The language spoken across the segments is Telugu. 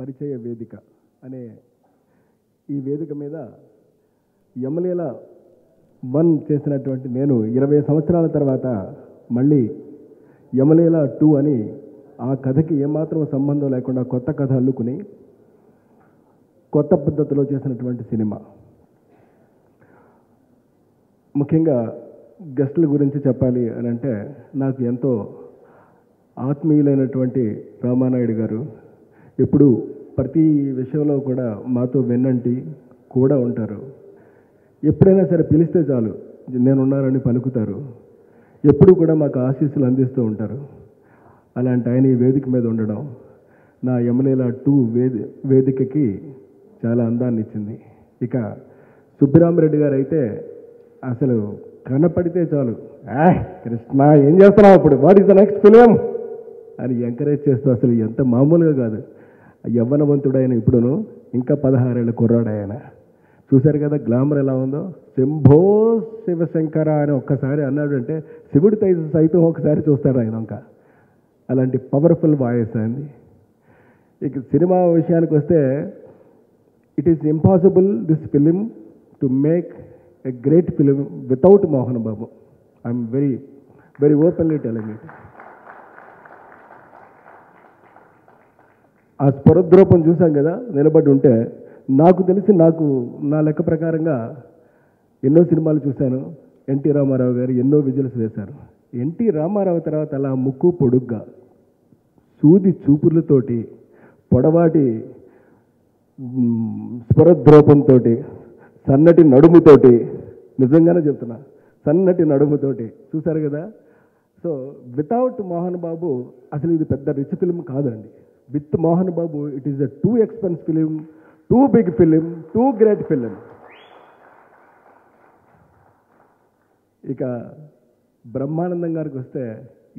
పరిచయ వేదిక అనే ఈ వేదిక మీద యమలీల 1 చేసినటువంటి నేను 20 సంవత్సరాల తర్వాత మళ్ళీ యమలీల 2 అని ఆ కథకి ఏమాత్రం సంబంధం లేకుండా కొత్త కథ అల్లుకుని కొత్త పద్ధతిలో చేసినటువంటి సినిమా. ముఖ్యంగా గెస్టుల గురించి చెప్పాలి అని అంటే నాకు ఎంతో ఆత్మీయులైనటువంటి రామానాయుడు గారు ఎప్పుడు ప్రతి విషయంలో కూడా మాతో వెన్నంటి కూడా ఉంటారు. ఎప్పుడైనా సరే పిలిస్తే చాలు నేనున్నానని పలుకుతారు. ఎప్పుడు కూడా మాకు ఆశీస్సులు అందిస్తూ ఉంటారు. అలాంటి ఆయన ఈ వేదిక మీద ఉండడం నా యమలీల 2 వేదికకి చాలా అందాన్ని ఇచ్చింది. ఇక సుబ్బిరామరెడ్డి గారు అయితే అసలు కనపడితే చాలు కృష్ణ ఏం చేస్తున్నావు అప్పుడు, what is the next film అని ఎంకరేజ్ చేస్తూ అసలు ఎంత మామూలుగా కాదు. యవ్వనవంతుడైన ఇప్పుడును ఇంకా 16 ఏళ్ళ కుర్రాడు ఆయన. చూశారు కదా గ్లామర్ ఎలా ఉందో. శంభో శివశంకర అని ఒక్కసారి అన్నాడు అంటే శివుడి సైతం ఒకసారి చూస్తాడు ఆయన. ఇంకా అలాంటి పవర్ఫుల్ వాయిస్ అయింది. ఇక సినిమా విషయానికి వస్తే it is impossible this film to make a great film without Mohan Babu. I'm very very openly telling it. ఆ స్పరద్రూపం చూసాం కదా నిలబడి ఉంటే, నాకు తెలిసి నా లెక్క ప్రకారంగా ఎన్నో సినిమాలు చూశాను. ఎన్టీ రామారావు గారు ఎన్నో విజిల్స్ వేశారు. ఎన్టీ రామారావు తర్వాత అలా ముక్కు పొడుగ్గా సూది చూపులతోటి పొడవాటి స్వరద్రోపంతో సన్నటి నడుముతోటి, నిజంగానే చెప్తున్నా సన్నటి నడుముతోటి చూశారు కదా. సో వితౌట్ మోహన్ బాబు అసలు ఇది పెద్ద రిచ్ ఫిలిం కాదండి. With Mohan Babu it is a too expense film, too big film, too great film. ఇక బ్రహ్మానందం గారికి వస్తే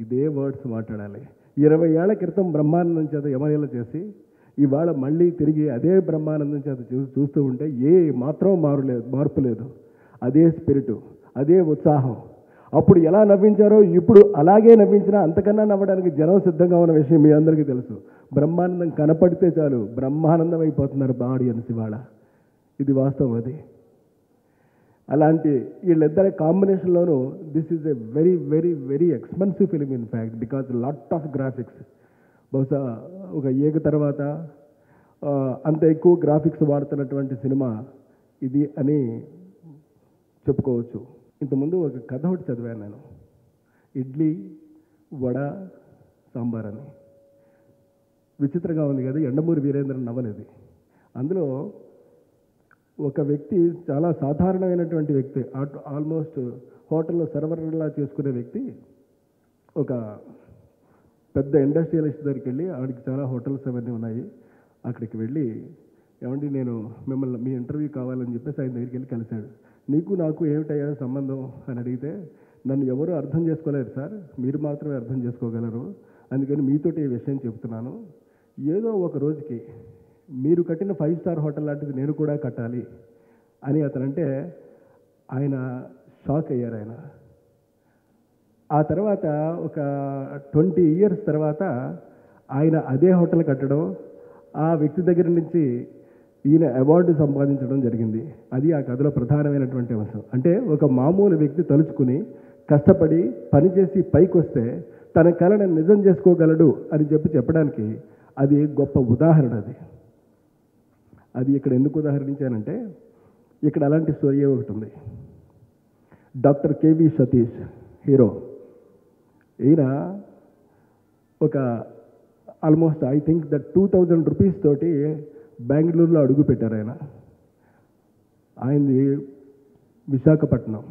ఇదే వర్డ్స్ మాట్లాడాలి. 20 ఏళ్ల క్రితం బ్రహ్మానందం చేత యమలీల చేసి ఇవాళ మళ్ళీ తిరిగి అదే బ్రహ్మానందం చేత చూస్తూ ఉంటే ఏ మాత్రం మార్పు లేదు. అదే స్పిరిటు, అదే ఉత్సాహం. అప్పుడు ఎలా నవ్వించారో ఇప్పుడు అలాగే నవ్వించినా అంతకన్నా నవ్వడానికి జనం సిద్ధంగా ఉన్న విషయం మీ అందరికీ తెలుసు. బ్రహ్మానందం కనపడితే చాలు బ్రహ్మానందం అయిపోతున్నారు ఆడియన్స్ ఇవాళ. ఇది వాస్తవం. అది అలాంటి వీళ్ళిద్దరి కాంబినేషన్లోనూ this is a very very very expensive film in fact because lot of graphics. బహుశా ఒక ఏక తర్వాత అంత ఎక్కువ గ్రాఫిక్స్ వాడుతున్నటువంటి సినిమా ఇది అని చెప్పుకోవచ్చు. ఇంతకుముందు ఒక కథ ఒకటి చదివాను నేను, ఇడ్లీ వడ సాంబార్ అని. విచిత్రంగా ఉంది కదా, యండమూరి వీరేంద్రన్ నవలది. అందులో ఒక వ్యక్తి, చాలా సాధారణమైనటువంటి వ్యక్తి, ఆల్మోస్ట్ హోటల్లో సర్వర్లా చేసుకునే వ్యక్తి, ఒక పెద్ద ఇండస్ట్రియలిస్ట్ దగ్గరికి వెళ్ళి, ఆడికి చాలా హోటల్స్ అవన్నీ ఉన్నాయి, అక్కడికి వెళ్ళి ఏమండి నేను మిమ్మల్ని మీ ఇంటర్వ్యూ కావాలని చెప్పేసి ఆయన దగ్గరికి వెళ్ళి కలిశాడు. నీకు నాకు ఏమిటయ్యా సంబంధం అని అడిగితే, నన్ను ఎవరు అర్థం చేసుకోలేరు సార్, మీరు మాత్రమే అర్థం చేసుకోగలరు, అందుకని మీతోటి ఈ విషయం చెప్తున్నాను. ఏదో ఒక రోజుకి మీరు కట్టిన 5 స్టార్ హోటల్ లాంటిది నేను కూడా కట్టాలి అని అతనంటే ఆయన షాక్ అయ్యారు ఆయన. ఆ తర్వాత ఒక 20 years తర్వాత ఆయన అదే హోటల్ కట్టడం, ఆ వ్యక్తి దగ్గర నుంచి ఈయన అవార్డు సంపాదించడం జరిగింది. అది ఆ కథలో ప్రధానమైనటువంటి అంశం. అంటే ఒక మామూలు వ్యక్తి తలుచుకుని కష్టపడి పనిచేసి పైకి వస్తే తన కళను నిజం చేసుకోగలడు అని చెప్పడానికి అది గొప్ప ఉదాహరణ. అది ఇక్కడ ఎందుకు ఉదాహరించానంటే, ఇక్కడ అలాంటి స్టోరీ ఒకటి ఉంది. Doctor KV Satish hero. ఈయన ఒక almost I think that 2000 rupees తోటి బెంగళూరులో అడుగు పెట్టారు. ఆయనది విశాఖపట్నం.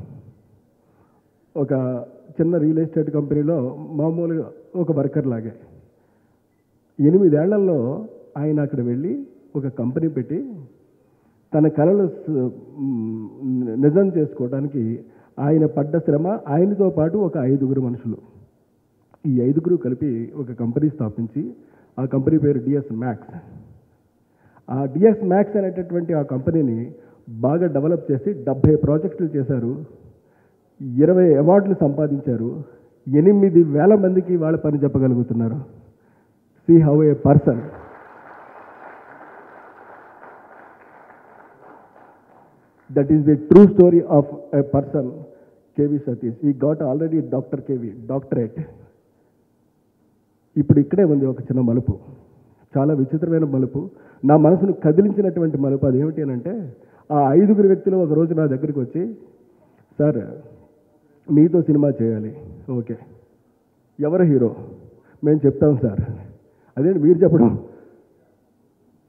ఒక చిన్న రియల్ ఎస్టేట్ కంపెనీలో మామూలుగా ఒక వర్కర్ లాగే. 8 ఏళ్లలో ఆయన అక్కడ వెళ్ళి ఒక కంపెనీ పెట్టి తన కళలు నిజం చేసుకోవడానికి ఆయన పడ్డ శ్రమ, ఆయనతో పాటు ఒక 5 మనుషులు, ఈ 5 కలిపి ఒక కంపెనీ స్థాపించి ఆ కంపెనీ పేరు డిఎస్ మ్యాక్స్. ఆ డిఎస్ మ్యాక్స్ అనేటటువంటి ఆ కంపెనీని బాగా డెవలప్ చేసి 70 ప్రాజెక్టులు చేశారు, 20 అవార్డులు సంపాదించారు, 8,000 మందికి వాళ్ళ పని చెప్పగలుగుతున్నారు. See how a person That is the true story of a person, KV Satish. He got already Dr. KV, doctorate. ఇప్పుడు ఇక్కడే ఉంది ఒక చిన్న మలుపు, చాలా విచిత్రమైన మలుపు, నా మనసును కదిలించినటువంటి మలుపు. అదేమిటి అని అంటే, ఆ 5 వ్యక్తులు ఒక రోజు నా దగ్గరికి వచ్చి, సార్ మీతో సినిమా చేయాలి, ఓకే, ఎవరు హీరో? మేము చెప్తాం సార్. అదేంటి మీరు చెప్పడం?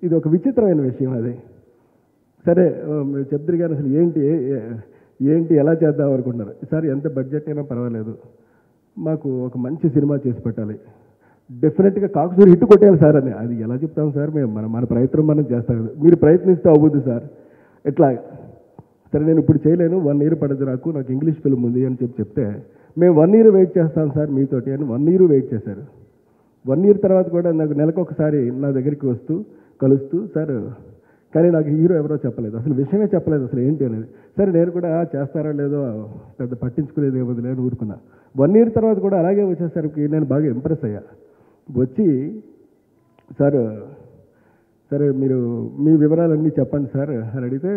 ఇది ఒక విచిత్రమైన విషయం. అది సరే మీరు చెప్తారు కానీ అసలు ఏంటి ఎలా చేద్దాం అనుకుంటున్నారు? సార్ ఎంత బడ్జెట్ అయినా పర్వాలేదు, మాకు ఒక మంచి సినిమా చేసి పెట్టాలి, డెఫినెట్గా కాకుసూరు హిట్ కొట్టేయాలి సార్ అని. అది ఎలా చెప్తాం సార్, మేము మన ప్రయత్నం మనం చేస్తాం కదా, మీరు ప్రయత్నిస్తే అవ్వద్దు సార్. ఎట్లా? సరే నేను ఇప్పుడు చేయలేను, 1 year పడదు, నాకు ఇంగ్లీష్ ఫిల్మ్ ఉంది అని చెప్తే, మేము 1 year వెయిట్ చేస్తాం సార్ మీతోటి అని 1 year వెయిట్ చేశారు. 1 year తర్వాత కూడా నాకు నెలకొకసారి నా దగ్గరికి వస్తూ కలుస్తూ, సార్ కానీ నాకు హీరో ఎవరో చెప్పలేదు, అసలు విషయమే చెప్పలేదు అసలు ఏంటి అనేది. సరే నేను కూడా చేస్తారో లేదో పెద్ద పట్టించుకునేది ఏమో లేని ఊరుకున్నా. 1 year తర్వాత కూడా అలాగే వచ్చేసరికి నేను బాగా ఇంప్రెస్ అయ్యా. వచ్చి సార్ సరే మీరు మీ వివరాలన్నీ చెప్పండి సార్ అని అడిగితే,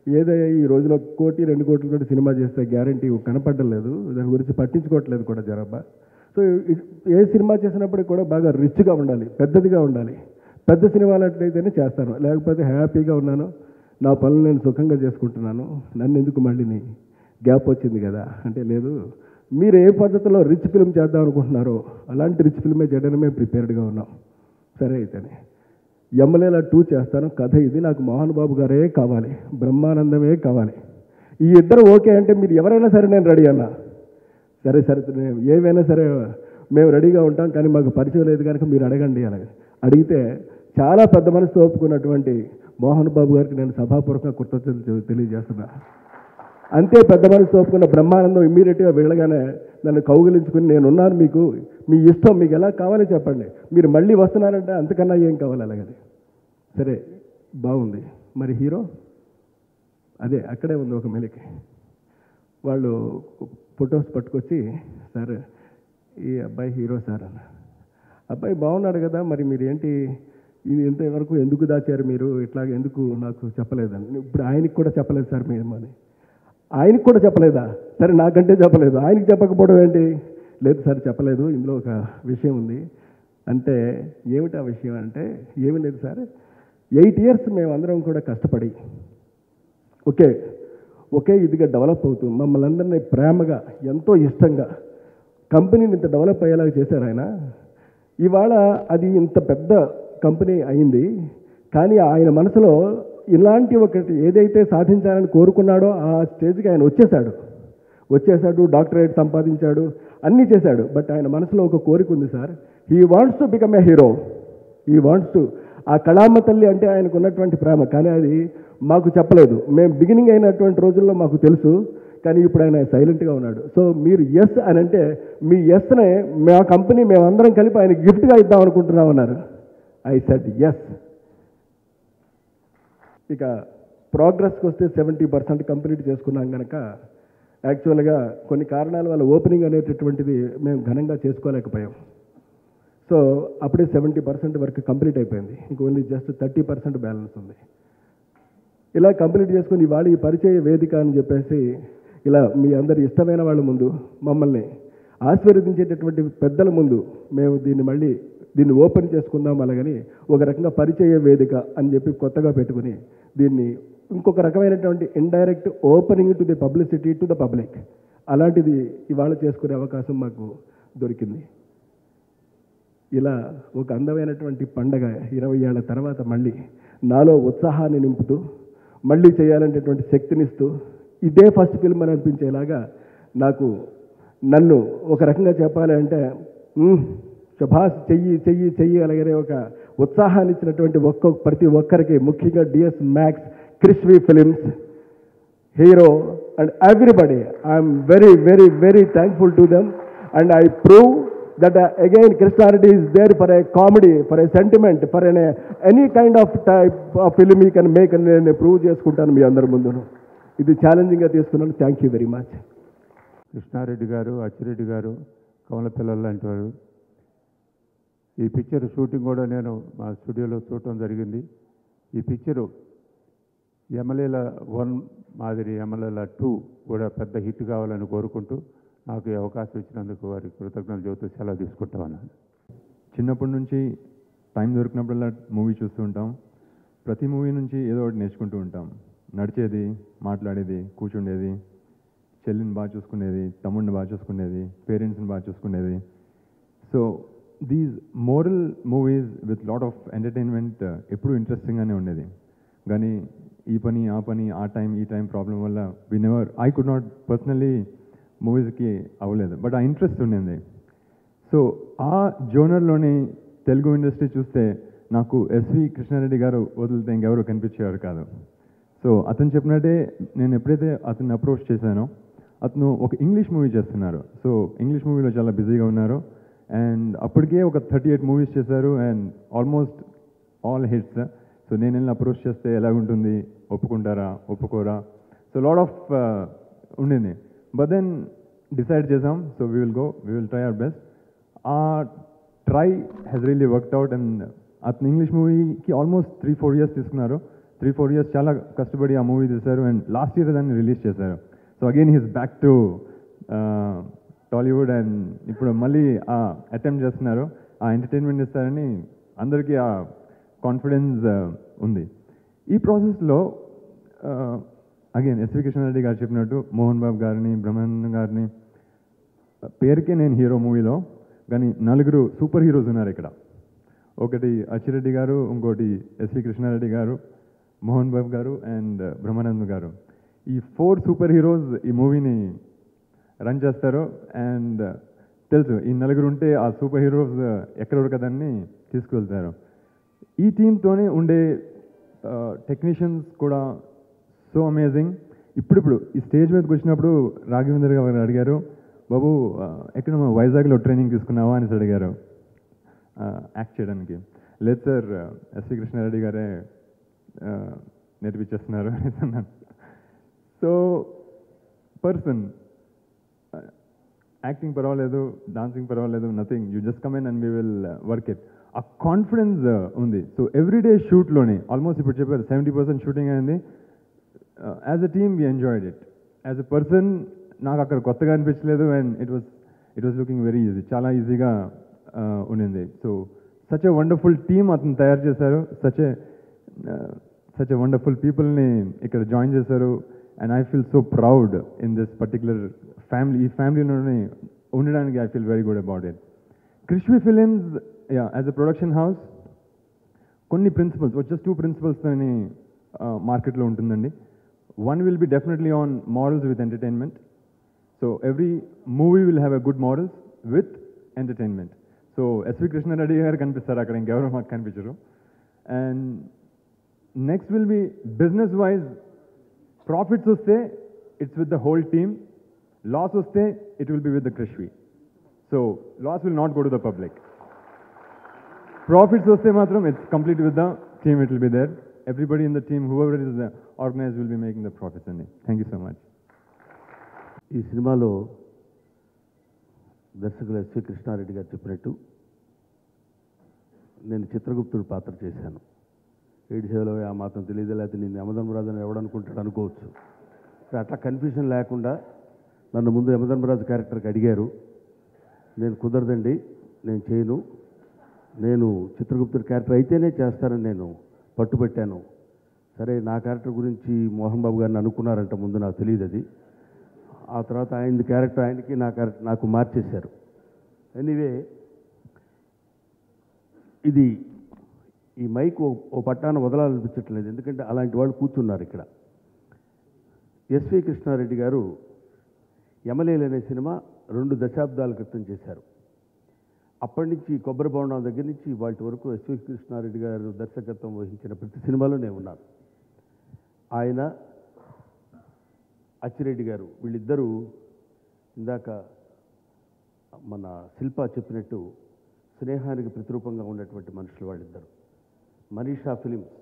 ఏదయ్యా ఈ రోజులో 1 కోటి 2 కోట్లతో సినిమా చేస్తే గ్యారంటీ కనపడడం లేదు, దాని గురించి పట్టించుకోవట్లేదు కూడా జరబ్బా. సో ఏ సినిమా చేసినప్పటికి కూడా బాగా రిచ్గా ఉండాలి, పెద్దదిగా ఉండాలి, పెద్ద సినిమాలు అట్లయితేనే చేస్తాను, లేకపోతే హ్యాపీగా ఉన్నాను, నా పనులు నేను సుఖంగా చేసుకుంటున్నాను, నన్ను ఎందుకు మళ్ళీ గ్యాప్ వచ్చింది కదా అంటే, లేదు మీరు ఏ పద్ధతిలో రిచ్ ఫిల్మ్ చేద్దాం అనుకుంటున్నారో అలాంటి రిచ్ ఫిల్మే చేయడానికి మేము ప్రిపేర్డ్గా ఉన్నాం. సరే అయితేనే యమలీల 2 చేస్తాను, కథ ఇది, నాకు మోహన్ బాబు గారే కావాలి, బ్రహ్మానందమే కావాలి, ఈ ఇద్దరు ఓకే అంటే మీరు ఎవరైనా సరే నేను రెడీ అన్నా. సరే ఏమైనా సరే మేము రెడీగా ఉంటాం, కానీ మాకు పరిచయం లేదు కనుక మీరు అడగండి అలాగే. అడిగితే చాలా పెద్ద మనసుతో ఒప్పుకున్నటువంటి మోహన్ బాబు గారికి నేను సభాపూర్వకంగా కృతజ్ఞతలు తెలియజేస్తున్నా. అంతే పెద్ద మనసుతో ఒప్పుకున్న బ్రహ్మానందం ఇమ్మీడియట్గా వెళ్ళగానే నన్ను కౌగిలించుకుని, నేనున్నాను మీకు, మీ ఇష్టం, మీకు ఎలా కావాలో చెప్పండి, మీరు మళ్ళీ వస్తున్నారంటే అంతకన్నా ఏం కావాలి అలాగని. సరే బాగుంది, మరి హీరో? అదే అక్కడే ఉంది ఒక మెలికి. వాళ్ళు ఫొటోస్ పట్టుకొచ్చి, సార్ ఈ అబ్బాయి హీరో సార్ అన్న. అబ్బాయి బాగున్నాడు కదా, మరి మీరు ఏంటి ఇది ఇంతవరకు ఎందుకు దాచారు మీరు, ఇట్లాగ ఎందుకు నాకు చెప్పలేదని. ఇప్పుడు ఆయనకి కూడా చెప్పలేదు సార్ మేము అని. ఆయనకి కూడా చెప్పలేదా? సరే నాకంటే చెప్పలేదు, ఆయనకి చెప్పకపోవడం ఏంటి? లేదు సార్ చెప్పలేదు, ఇందులో ఒక విషయం ఉంది అంటే. ఏమిటి ఆ విషయం అంటే, ఏమీ లేదు సార్, 8 years మేమందరం కూడా కష్టపడి ఒకే ఇదిగా డెవలప్ అవుతూ మమ్మల్ని అందరినీ ప్రేమగా ఎంతో ఇష్టంగా కంపెనీని ఇంత డెవలప్ అయ్యేలాగా చేశారు ఆయన. ఇవాళ అది ఇంత పెద్ద కంపెనీ అయింది, కానీ ఆయన మనసులో ఇలాంటి ఒకటి ఏదైతే సాధించాలని కోరుకున్నాడో ఆ స్టేజ్కి ఆయన వచ్చేసాడు, డాక్టరేట్ సంపాదించాడు, అన్నీ చేశాడు. బట్ ఆయన మనసులో ఒక కోరిక ఉంది sir, he wants to become a hero, he wants to. ఆ కళామ్మ తల్లి అంటే ఆయనకు ఉన్నటువంటి ప్రేమ, కానీ అది మాకు చెప్పలేదు. మేము బిగినింగ్ అయినటువంటి రోజుల్లో మాకు తెలుసు, కానీ ఇప్పుడు ఆయన సైలెంట్గా ఉన్నాడు. సో మీరు ఎస్ అని అంటే, మీ ఎస్నే మా కంపెనీ మేమందరం కలిపి ఆయన గిఫ్ట్గా ఇద్దాం అనుకుంటున్నాం అన్నారు. I said yes. ఇక ప్రోగ్రెస్కి వస్తే 70% కంప్లీట్ చేసుకున్నాం కనుక, యాక్చువల్గా కొన్ని కారణాల వల్ల ఓపెనింగ్ అనేటటువంటిది మేము ఘనంగా చేసుకోలేకపోయాం. సో అప్పుడే 70% వరకు కంప్లీట్ అయిపోయింది, ఇంక ఓన్లీ జస్ట్ 30% బ్యాలెన్స్ ఉంది. ఇలా కంప్లీట్ చేసుకుని ఇవాళ ఈ పరిచయ వేదిక అని చెప్పేసి ఇలా మీ అందరి ఇష్టమైన వాళ్ళ ముందు, మమ్మల్ని ఆశీర్వదించేటటువంటి పెద్దల ముందు మేము దీన్ని ఓపెన్ చేసుకుందాం, అలాగని ఒక రకంగా పరిచయ వేదిక అని చెప్పి కొత్తగా పెట్టుకుని దీన్ని ఇంకొక రకమైనటువంటి indirect opening to the publicity to the public, అలాంటిది ఇవాళ చేసుకునే అవకాశం మాకు దొరికింది. ఇలా ఒక అందమైనటువంటి పండగ 20 ఏళ్ల తర్వాత మళ్ళీ నాలో ఉత్సాహాన్ని నింపుతూ, మళ్ళీ చేయాలనేటువంటి శక్తినిస్తూ, ఇదే ఫస్ట్ ఫిల్మ్ అని అనిపించేలాగా నన్ను ఒక రకంగా చెప్పాలి అంటే శభాష్ చెయ్యి అలాగనే ఒక ఉత్సాహాన్ని ఇచ్చినటువంటి ప్రతి ఒక్కరికి, ముఖ్యంగా DS Max, Krishvi films, hero and everybody, I'm very very very thankful to them. And I prove that again Krishnareddy is there for a comedy, for a sentiment, for any kind of type of film he can make అని నేను ప్రూవ్ చేసుకుంటాను మీ అందరి ముందును. ఇది ఛాలెంజింగ్గా తీసుకున్నాను. Thank you very much. Krishna Reddy garu, Achi Reddy గారు, కమల పిల్లలు లాంటి వారు. ఈ పిక్చర్ షూటింగ్ కూడా నేను మా స్టూడియోలో చూడటం జరిగింది. ఈ పిక్చరు ఎమ్మెల్యేల 1 మాదిరి ఎమ్మెల్యేల 2 కూడా పెద్ద హిట్ కావాలని కోరుకుంటూ నాకు ఈ అవకాశం ఇచ్చినందుకు వారికి కృతజ్ఞతలు చెబుతూ సెలవు తీసుకుంటా ఉన్నాను. చిన్నప్పటి నుంచి టైం దొరికినప్పుడల్లా మూవీ చూస్తూ ఉంటాం. ప్రతి మూవీ నుంచి ఏదో ఒకటి నేర్చుకుంటూ ఉంటాం. నడిచేది, మాట్లాడేది, కూర్చుండేది, చెల్లిని బాగా చూసుకునేది, తమ్ముడిని బాగా చూసుకునేది, పేరెంట్స్ని బాగా చూసుకునేది. So these moral movies with lot of entertainment ఎప్పుడూ ఇంట్రెస్టింగ్గానే ఉండేది. కానీ ఈ పని ఆ పని ఆ టైం ఈ టైం ప్రాబ్లం వల్ల ఐ కుడ్ నాట్ పర్సనలీ మూవీస్కి అవ్వలేదు. బట్ ఆ ఇంట్రెస్ట్ ఉండింది. సో ఆ జోనర్లోని తెలుగు ఇండస్ట్రీ చూస్తే నాకు ఎస్వి కృష్ణారెడ్డి గారు వదిలితే ఇంకెవరు కనిపించేవారు కాదు. సో అతను చెప్పినట్టే నేను ఎప్పుడైతే అతన్ని అప్రోచ్ చేశానో అతను ఒక ఇంగ్లీష్ మూవీ చేస్తున్నారు. సో ఇంగ్లీష్ మూవీలో చాలా బిజీగా ఉన్నారు. అండ్ అప్పటికే ఒక 38 మూవీస్ చేశారు and almost all hits. So నేను వెళ్ళి అప్రోచ్ చేస్తే ఎలాగుంటుంది, ఒప్పుకుంటారా ఒప్పుకోరా, సో లాట్ ఆఫ్ ఉండింది. బట్ దెన్ డిసైడ్ చేసాం, so we will try our best. ఆ try has really worked out. And అతను ఇంగ్లీష్ మూవీకి ఆల్మోస్ట్ 3-4 ఇయర్స్ తీసుకున్నారు. 3-4 ఇయర్స్ చాలా కష్టపడి ఆ మూవీ తీశారు అండ్ లాస్ట్ ఇయర్ దాన్ని రిలీజ్ చేశారు. So again he's back to Tollywood and ఇప్పుడు మళ్ళీ అటెంప్ట్ చేస్తున్నారు. ఆ ఎంటర్టైన్మెంట్ ఇస్తారని అందరికీ ఆ కాన్ఫిడెన్స్ ఉంది. ఈ ప్రాసెస్లో అగైన్ ఎస్వి కృష్ణారెడ్డి గారు చెప్పినట్టు మోహన్ బాబు గారిని, బ్రహ్మానందం గారిని, పేరుకే నేను హీరో మూవీలో, కానీ 4 సూపర్ హీరోస్ ఉన్నారు ఇక్కడ. ఒకటి అచ్చిరెడ్డి గారు, ఇంకోటి ఎస్వి కృష్ణారెడ్డి గారు, మోహన్ బాబు గారు అండ్ బ్రహ్మానందం గారు. ఈ 4 సూపర్ హీరోస్ ఈ మూవీని రన్ చేస్తారు. అండ్ తెలుసు ఈ 4 ఉంటే ఆ సూపర్ హీరోస్ ఎక్కడ ఉడకదాన్ని తీసుకువెళ్తారు. ఈ టీంతోనే ఉండే టెక్నీషియన్స్ కూడా సో అమేజింగ్. ఇప్పుడు ఈ స్టేజ్ మీదకి వచ్చినప్పుడు రాఘవేంద్ర గారు అడిగారు, బాబు ఎక్కడ వైజాగ్లో ట్రైనింగ్ తీసుకున్నావా అనేసి అడిగారు యాక్ట్ చేయడానికి. లేదు సార్, ఎస్వి కృష్ణారెడ్డి గారే నేర్పించేస్తున్నారు అనేసి అన్నాను. సో పర్సన్ యాక్టింగ్ పర్వాలేదు, డాన్సింగ్ పర్వాలేదు, nothing, you just come in and we will work it. ఆ కాన్ఫిడెన్స్ ఉంది. సో ఎవ్రీడే షూట్లోనే ఆల్మోస్ట్ ఇప్పుడు చెప్పారు 70% షూటింగ్ అయింది. As a team we enjoyed it. As a person నాకు అక్కడ కొత్తగా అనిపించలేదు and it was looking very easy, చాలా ఈజీగా ఉండింది. So such a wonderful team అతను తయారు చేశారు. సచ్ ఎ వండర్ఫుల్ పీపుల్ని ఇక్కడ జాయిన్ చేశారు. And I feel so proud in this particular family. ఈ ఫ్యామిలీలోనే ఉండడానికి I feel very good about it. Krishvi films as a production house కొన్ని ప్రిన్సిపల్స్, జస్ట్ 2 ప్రిన్సిపల్స్తోని మార్కెట్లో ఉంటుందండి. One will be definitely on morals with entertainment. So every movie will have a good morals with entertainment. So S.V. Krishna Reddy garu kanipistaru akkada, inkevaru maaku kanipicharu. And next will be business wise, profits vaste it's with the whole team, loss vaste it will be with the Krishvi. So loss will not go to the public. Profits vaste matram it's complete with the team, it will be there. Everybody in the team, whoever is organized will be making the profits. Thank you so much. ఈ సినిమాలో దర్శకులు ఎస్వి కృష్ణారెడ్డి గారు చెప్పినట్టు నేను చిత్రగుప్తుడు పాత్ర చేశాను. ఏడు సేవలో ఆ మాత్రం తెలియదు, లేకపోతే నేను యమధర్మరాజు అని ఎవడనుకుంటాడు అనుకోవచ్చు. అట్లా కన్ఫ్యూజన్ లేకుండా నన్ను ముందు యమధర్మరాజు క్యారెక్టర్కి అడిగారు. నేను కుదరదండి, నేను చేయను, నేను చిత్రగుప్తుడి క్యారెక్టర్ అయితేనే చేస్తానని నేను పట్టుబట్టాను. సరే, నా క్యారెక్టర్ గురించి మోహన్ బాబు గారిని అనుకున్నారంట, ముందు నాకు తెలియదు అది. ఆ తర్వాత ఆయన క్యారెక్టర్ ఆయనకి, నా క్యారెక్టర్ నాకు మార్చేశారు. ఎనీవే, ఇది ఈ మైక్ ఓ పట్టాన వదలాలనిపించట్లేదు, ఎందుకంటే అలాంటి వాళ్ళు కూర్చున్నారు ఇక్కడ. ఎస్వి కృష్ణారెడ్డి గారు యమలీల అనే సినిమా 2 దశాబ్దాల క్రితం చేశారు. అప్పటి నుంచి కొబ్బరి బొండం దగ్గర నుంచి వాటి వరకు ఎస్వి కృష్ణారెడ్డి గారు దర్శకత్వం వహించిన ప్రతి సినిమాలో నేను ఉన్నాను. ఆయన, అచ్చిరెడ్డి గారు, వీళ్ళిద్దరూ ఇందాక మన శిల్ప చెప్పినట్టు స్నేహానికి ప్రతిరూపంగా ఉన్నటువంటి మనుషులు వాళ్ళిద్దరు. మనీషా ఫిలిమ్స్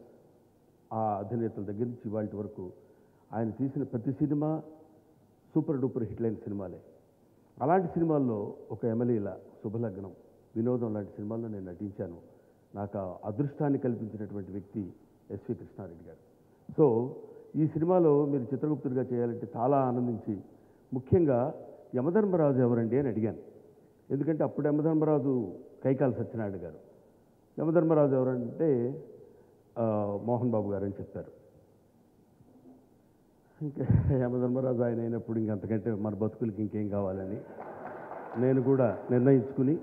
ఆ అధినేతల దగ్గర నుంచి వాటి వరకు ఆయన తీసిన ప్రతి cinema super duper hit line సినిమాలే. అలాంటి సినిమాల్లో ఒక యమలీల, శుభలగ్నం, వినోదం లాంటి సినిమాల్లో నేను నటించాను. నాకు ఆ అదృష్టాన్ని కల్పించినటువంటి వ్యక్తి ఎస్వి కృష్ణారెడ్డి గారు. సో ఈ సినిమాలో మీరు చిత్రగుప్తుడిగా చేయాలంటే చాలా ఆనందించి, ముఖ్యంగా యమధర్మరాజు ఎవరండి అని అడిగాను. ఎందుకంటే అప్పుడు యమధర్మరాజు కైకాల సత్యనారాయణ గారు, యమధర్మరాజు ఎవరంటే మోహన్ బాబు గారు అని చెప్పారు. ఇంకా యమధర్మరాజు ఆయన అయినప్పుడు ఇంకంతకంటే మన బతుకులకి ఇంకేం కావాలని నేను కూడా నిర్ణయించుకుని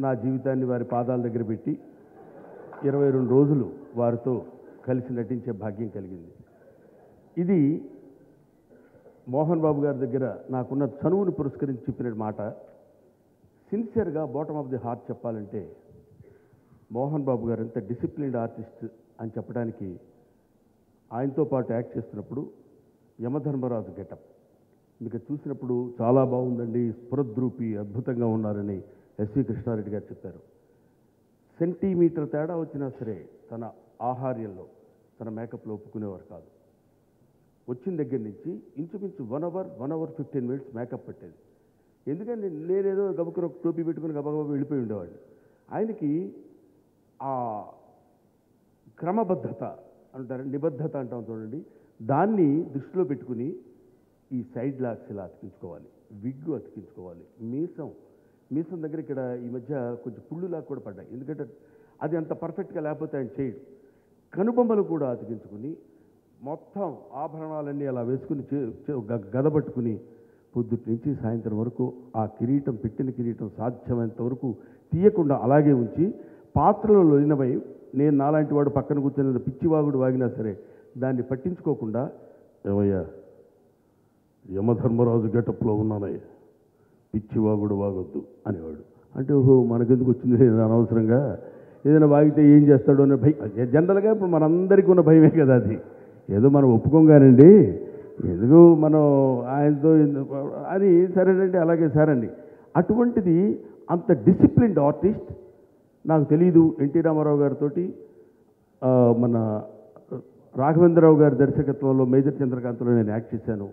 నా జీవితాన్ని వారి పాదాల దగ్గర పెట్టి 22 రోజులు వారితో కలిసి నటించే భాగ్యం కలిగింది. ఇది మోహన్ బాబు గారి దగ్గర నాకున్న చనువుని పురస్కరించి చెప్పిన మాట. సిన్సియర్గా బాటమ్ ఆఫ్ ది హార్ట్ చెప్పాలంటే మోహన్ బాబు గారు ఎంత డిసిప్లిన్డ్ ఆర్టిస్ట్ అని చెప్పడానికి, ఆయనతో పాటు యాక్ట్ చేస్తున్నప్పుడు యమధర్మరాజు గెటప్ మీకు చూసినప్పుడు చాలా బాగుందండి, స్ఫురద్రూపి, అద్భుతంగా ఉన్నారని ఎస్వి కృష్ణారెడ్డి గారు చెప్పారు. సెంటీమీటర్ తేడా వచ్చినా సరే తన ఆహార్యంలో, తన మేకప్లో ఒప్పుకునేవారు కాదు. వచ్చిన దగ్గర నుంచి ఇంచుమించు 1 అవర్ 15 మినిట్స్ మేకప్ పట్టేది. ఎందుకంటే నేనేదో గబుకుని ఒక టోపీ పెట్టుకుని గబగబా వెళ్ళిపోయి ఉండేవాడిని. ఆయనకి ఆ క్రమబద్ధత అంటారు, నిబద్ధత అంటాం చూడండి, దాన్ని దృష్టిలో పెట్టుకుని ఈ సైడ్ లాక్స్ ఇలా అతికించుకోవాలి, విగ్గు అతికించుకోవాలి, మీసం దగ్గర ఇక్కడ ఈ మధ్య కొంచెం పుళ్ళులాగా కూడా పడ్డాయి. ఎందుకంటే అది అంత పర్ఫెక్ట్గా లేకపోతే ఆయన చేయడు. కనుబొమ్మలు కూడా అతికించుకుని మొత్తం ఆభరణాలన్నీ అలా వేసుకుని గదపట్టుకుని పొద్దుటి నుంచి సాయంత్రం వరకు ఆ కిరీటం, పెట్టిన కిరీటం సాధ్యమైనంత వరకు తీయకుండా అలాగే ఉంచి పాత్రలో లీనమై, నేను నాలాంటి వాడు పక్కన కూర్చొని పిచ్చివాగుడు వాగినా సరే దాన్ని పట్టించుకోకుండా, ఏమయ్యా యమధర్మరాజు గెటప్లో ఉన్నానయ్య, పిచ్చివాగుడు వాగొద్దు అనేవాడు. అంటే ఓహో మనకెందుకు వచ్చింది అనవసరంగా, ఏదైనా వాగితే ఏం చేస్తాడో అనే భయం. జనరల్గా ఇప్పుడు మనందరికీ ఉన్న భయమే కదా అది. ఏదో మనం ఒప్పుకోగానండి, ఎందుకు మనం ఆయనతో అని సరేనండి అలాగే సరండి. అటువంటిది అంత డిసిప్లిన్డ్ ఆర్టిస్ట్ నాకు తెలియదు. ఎన్టీ రామారావు గారితో మన రాఘవేంద్రరావు గారి దర్శకత్వంలో మేజర్ చంద్రకాంత్లో నేను యాక్ట్ చేశాను.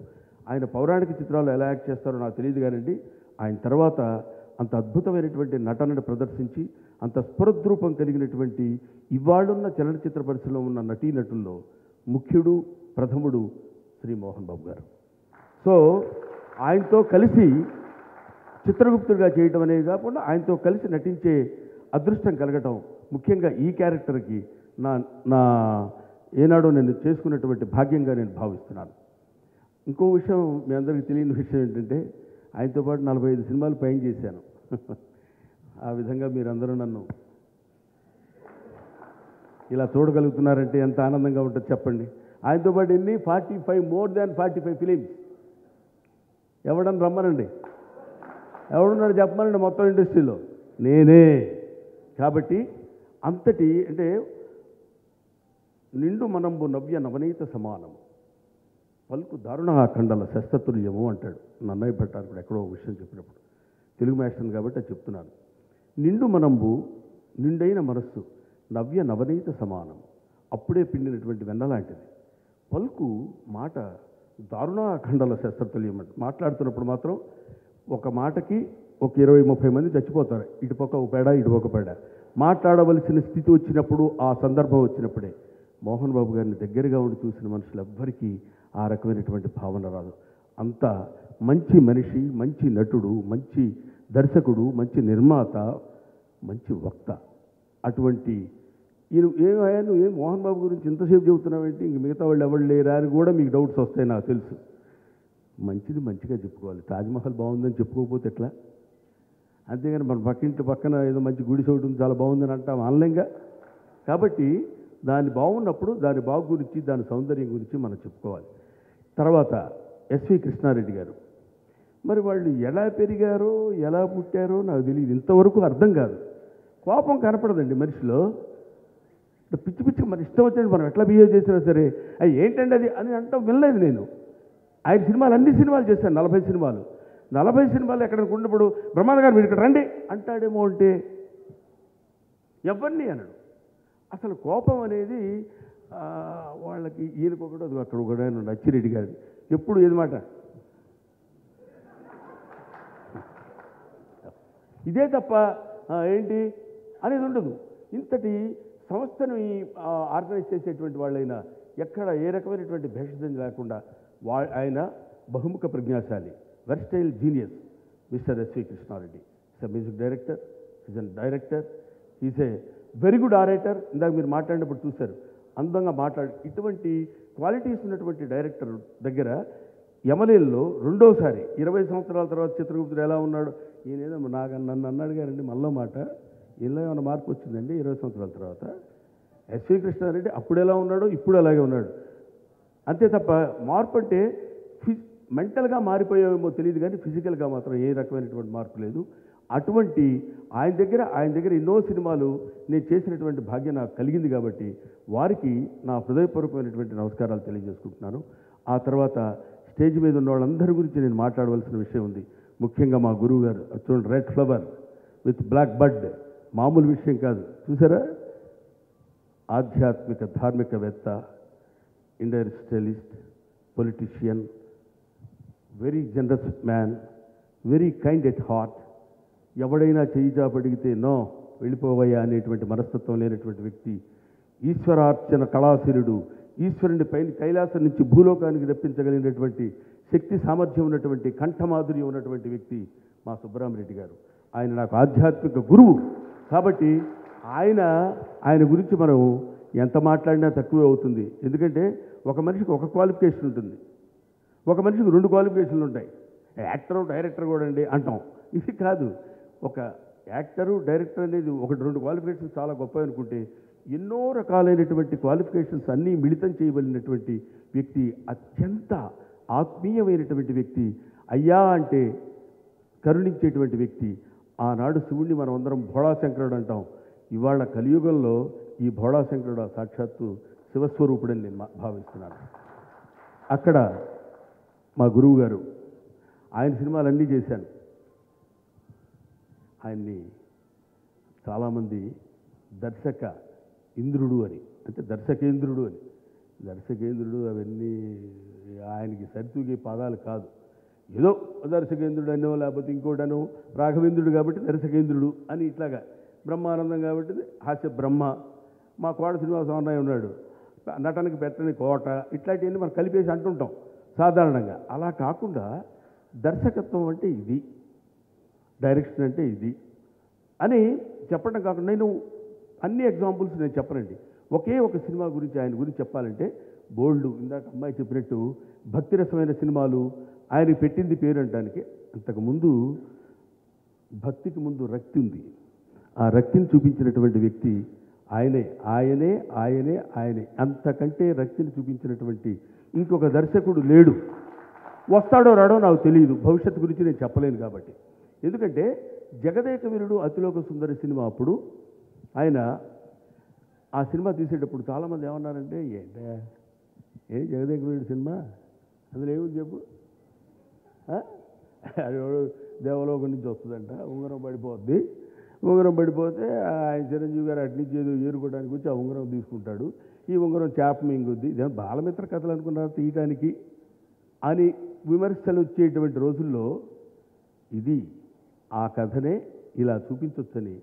ఆయన పౌరాణిక చిత్రాలు ఎలా యాక్ట్ చేస్తారో నాకు తెలియదు కానండి, ఆయన తర్వాత అంత అద్భుతమైనటువంటి నటనను ప్రదర్శించి అంత స్ఫురద్రూపం కలిగినటువంటి ఇవాళున్న చలనచిత్ర పరిశ్రమలో ఉన్న నటీనటుల్లో ముఖ్యుడు, ప్రథముడు శ్రీ మోహన్ బాబు గారు. సో ఆయనతో కలిసి చిత్రగుప్తుడిగా చేయటం అనేది కాకుండా ఆయనతో కలిసి నటించే అదృష్టం కలగటం, ముఖ్యంగా ఈ క్యారెక్టర్కి నా ఏనాడో నేను చేసుకున్నటువంటి భాగ్యంగా నేను భావిస్తున్నాను. ఇంకో విషయం మీ అందరికీ తెలియని విషయం ఏంటంటే, ఆయనతో పాటు 45 సినిమాలు పైన చేశాను. ఆ విధంగా మీరందరూ నన్ను ఇలా చూడగలుగుతున్నారంటే ఎంత ఆనందంగా ఉంటుంది చెప్పండి. ఆయనతో పాటు ఎన్ని 45, మోర్ దాన్ 45 ఫిలిమ్స్. ఎవడని రమ్మనండి, ఎవడున్నాడు చెప్పమనండి మొత్తం ఇండస్ట్రీలో, నేనే. కాబట్టి అంతటి అంటే నిండు మనంబు నవ్య నవనీత సమానము, పలుకు దారుణాఖండల శస్త్రతుల్యము అంటాడు నన్నయ్య భట్టారకుడు ఎక్కడో విషయం చెప్పినప్పుడు. తెలుగు మాస్టర్ని కాబట్టి అది చెప్తున్నాను. నిండు మనంబు, నిండైన మనస్సు, నవ్య నవనీత సమానం, అప్పుడే పిండినటువంటి వెన్నలాంటిది. పలుకు మాట దారుణాఖండల శస్త్రతుల్యం అంట. మాట్లాడుతున్నప్పుడు మాత్రం ఒక మాటకి ఒక 20-30 మంది చచ్చిపోతారు. ఇటుపక్క ఒక పేడ, ఇటుపక్క పేడ. మాట్లాడవలసిన స్థితి వచ్చినప్పుడు, ఆ సందర్భం వచ్చినప్పుడే మోహన్ బాబు గారిని దగ్గరగా ఉండి చూసిన మనుషులు ఎవ్వరికీ ఆ రకమైనటువంటి భావన రాదు. అంత మంచి మనిషి, మంచి నటుడు, మంచి దర్శకుడు, మంచి నిర్మాత, మంచి వక్త. అటువంటి ఏమయ్యా నువ్వు ఏం మోహన్ బాబు గురించి ఇంతసేపు చెబుతున్నావేంటి, ఇంక మిగతా వాళ్ళు ఎవరు లేరా అని కూడా మీకు డౌట్స్ వస్తాయి నాకు తెలుసు. మంచిది మంచిగా చెప్పుకోవాలి. తాజ్మహల్ బాగుందని చెప్పుకోకపోతే ఎట్లా? అంతేగాని మన పక్కింటి పక్కన ఏదో మంచి గుడి చోటు చాలా బాగుందని అంటాం ఆన్లైన్గా. కాబట్టి దాని బాగున్నప్పుడు దాని బాగు గురించి, దాని సౌందర్యం గురించి మనం చెప్పుకోవాలి. తర్వాత ఎస్వి కృష్ణారెడ్డి గారు, మరి వాళ్ళు ఎలా పెరిగారో ఎలా పుట్టారో నాకు తెలియదు, ఇంతవరకు అర్థం కాదు. కోపం కనపడదండి మనిషిలో. పిచ్చి పిచ్చి మన ఇష్టం వచ్చినట్టు మనం ఎట్లా బిహేవ్ చేసినా సరే, అది ఏంటండి అది అని అంటాం వినలేదు నేను. 5 సినిమాలు, అన్ని సినిమాలు చేశాను, 40 సినిమాలు. 40 సినిమాలు ఎక్కడికి ఉన్నప్పుడు బ్రహ్మానంద గారు మీరు ఇక్కడ రండి అంటాడేమో అంటే ఎవరిని అనడు. అసలు కోపం అనేది వాళ్ళకి ఈయనకొకడు, అది అక్కడ ఒకడు నచ్చిరెడ్డి గారిది, ఎప్పుడు ఏది మాట ఇదే తప్ప ఏంటి అనేది ఉండదు. ఇంతటి సంస్థను ఆర్గనైజ్ చేసేటువంటి వాళ్ళైన ఎక్కడ ఏ రకమైనటువంటి భేషజం లేకుండా ఆయన బహుముఖ ప్రజ్ఞాశాలి, versatile genius mister SV Krishna Reddy. Is a music director, is a director, is a very good orator. ఇందాక మీరు మాట్లాడినప్పుడు చూశారు, అందంగా ఇటువంటి క్వాలిటీస్ ఉన్నటువంటి డైరెక్టర్ దగ్గర యమలేల్లో రెండోసారి 20 సంవత్సరాల తర్వాత చిత్రగుప్తుడు ఎలా ఉన్నాడు, ఈయనేదో నన్ను అన్నాడు గారండి మళ్ళీ మాట, ఇలా ఏమైనా మార్పు వచ్చిందండి 20 సంవత్సరాల తర్వాత. ఎస్వి కృష్ణారెడ్డి అప్పుడు ఎలా ఉన్నాడో ఇప్పుడు అలాగే ఉన్నాడు. అంతే తప్ప మార్పు అంటే మెంటల్గా మారిపోయామేమో తెలియదు, కానీ ఫిజికల్గా మాత్రం ఏ రకమైనటువంటి మార్పు లేదు. అటువంటి ఆయన దగ్గర ఎన్నో సినిమాలు నేను చేసినటువంటి భాగ్యం నాకు కలిగింది కాబట్టి వారికి నా హృదయపూర్వకమైనటువంటి నమస్కారాలు తెలియజేసుకుంటున్నాను. ఆ తర్వాత స్టేజ్ మీద ఉన్న వాళ్ళందరి గురించి నేను మాట్లాడవలసిన విషయం ఉంది. ముఖ్యంగా మా గురువు గారు చూడండి, red flower with black bud, మామూలు విషయం కాదు. చూసారా, ఆధ్యాత్మిక ధార్మికవేత్త, industrialist, politician, very generous man, very kind at heart. ఎవడైనా చేయి జాపడిగితే నో వెళ్ళిపోవయ్యా అనేటువంటి మనస్తత్వం లేనటువంటి వ్యక్తి, ఈశ్వరార్చన కళాశీలుడు, ఈశ్వరుని పైన కైలాసం నుంచి భూలోకానికి రప్పించగలిగినటువంటి శక్తి సామర్థ్యం ఉన్నటువంటి కంఠమాధుర్యం ఉన్నటువంటి వ్యక్తి మా సుబ్బరామరెడ్డి గారు. ఆయన నాకు ఆధ్యాత్మిక గురువు కాబట్టి ఆయన గురించి మనం ఎంత మాట్లాడినా తక్కువే అవుతుంది. ఎందుకంటే ఒక మనిషికి ఒక క్వాలిఫికేషన్ ఉంటుంది, ఒక మనిషికి 2 క్వాలిఫికేషన్లు ఉంటాయి. యాక్టరు డైరెక్టర్ కూడా అండి అంటాం, ఇది కాదు. ఒక యాక్టరు డైరెక్టర్ అనేది 1-2 క్వాలిఫికేషన్స్ చాలా గొప్ప అనుకుంటే ఎన్నో రకాలైనటువంటి క్వాలిఫికేషన్స్ అన్నీ మిళితం చేయబడినటువంటి వ్యక్తి, అత్యంత ఆత్మీయమైనటువంటి వ్యక్తి, అయ్యా అంటే కరుణించేటువంటి వ్యక్తి. ఆనాడు శివుణ్ణి మనం అందరం భోళాశంకరుడు అంటాం, ఇవాళ కలియుగంలో ఈ భోళాశంకరుడు సాక్షాత్తు శివస్వరూపుడని నేను భావిస్తున్నాను. అక్కడ మా గురువు గారు, ఆయన సినిమాలన్నీ చేశాను. ఆయన్ని చాలామంది దర్శక ఇంద్రుడు అని, అంటే దర్శకేంద్రుడు అని, దర్శకేంద్రుడు అవన్నీ ఆయనకి సరితూగే పదాలు కాదు. ఏదో దర్శకేంద్రుడు అనో లేకపోతే ఇంకోటనో, రాఘవేంద్రుడు కాబట్టి దర్శకేంద్రుడు అని, ఇట్లాగా బ్రహ్మానందం కాబట్టి హాస్య బ్రహ్మ, మా కోట శ్రీనివాస అన్నయ్య ఉన్నాడు నటనకి పెట్టని కోట, ఇట్లాంటివన్నీ మనం కలిపేసి అంటుంటాం సాధారణంగా. అలా కాకుండా దర్శకత్వం అంటే ఇది, డైరెక్షన్ అంటే ఇది అని చెప్పడం కాకుండా నేను అన్ని ఎగ్జాంపుల్స్ నేను చెప్పనండి. ఒకే ఒక సినిమా గురించి ఆయన గురించి చెప్పాలంటే బోల్డ్, ఇందాక అమ్మాయి చెప్పినట్టు భక్తిరసమైన సినిమాలు ఆయనకి పెట్టింది పేరు అంటానికి. అంతకుముందు భక్తికి ముందు రక్తి ఉంది, ఆ రక్తిని చూపించినటువంటి వ్యక్తి ఆయనే. అంతకంటే రక్తిని చూపించినటువంటి ఇంకొక దర్శకుడు లేడు. వస్తాడో రాడో నాకు తెలియదు, భవిష్యత్తు గురించి నేను చెప్పలేను కాబట్టి. ఎందుకంటే జగదేక వీరుడు అతిలోక సుందరి సినిమా అప్పుడు ఆయన ఆ సినిమా తీసేటప్పుడు చాలామంది ఏమన్నారంటే, ఏ జగదేక వీరుడు సినిమా అందులో ఏముంది చెప్పు, అది దేవలోకం నుంచి వస్తుందంట, ఉంగరం పడిపోద్ది, ఉంగరం పడిపోతే ఆయన చిరంజీవి గారు అటు నుంచి ఏదో ఏరుకోవడానికి వచ్చి ఆ ఉంగరం తీసుకుంటాడు, ఈ ఉంగరం చేప మింగుద్ది, ఇదే బాలమిత్ర కథలు అనుకున్నారు తీయటానికి అని విమర్శలు వచ్చేటువంటి రోజుల్లో ఇది ఆ కథనే ఇలా చూపించవచ్చని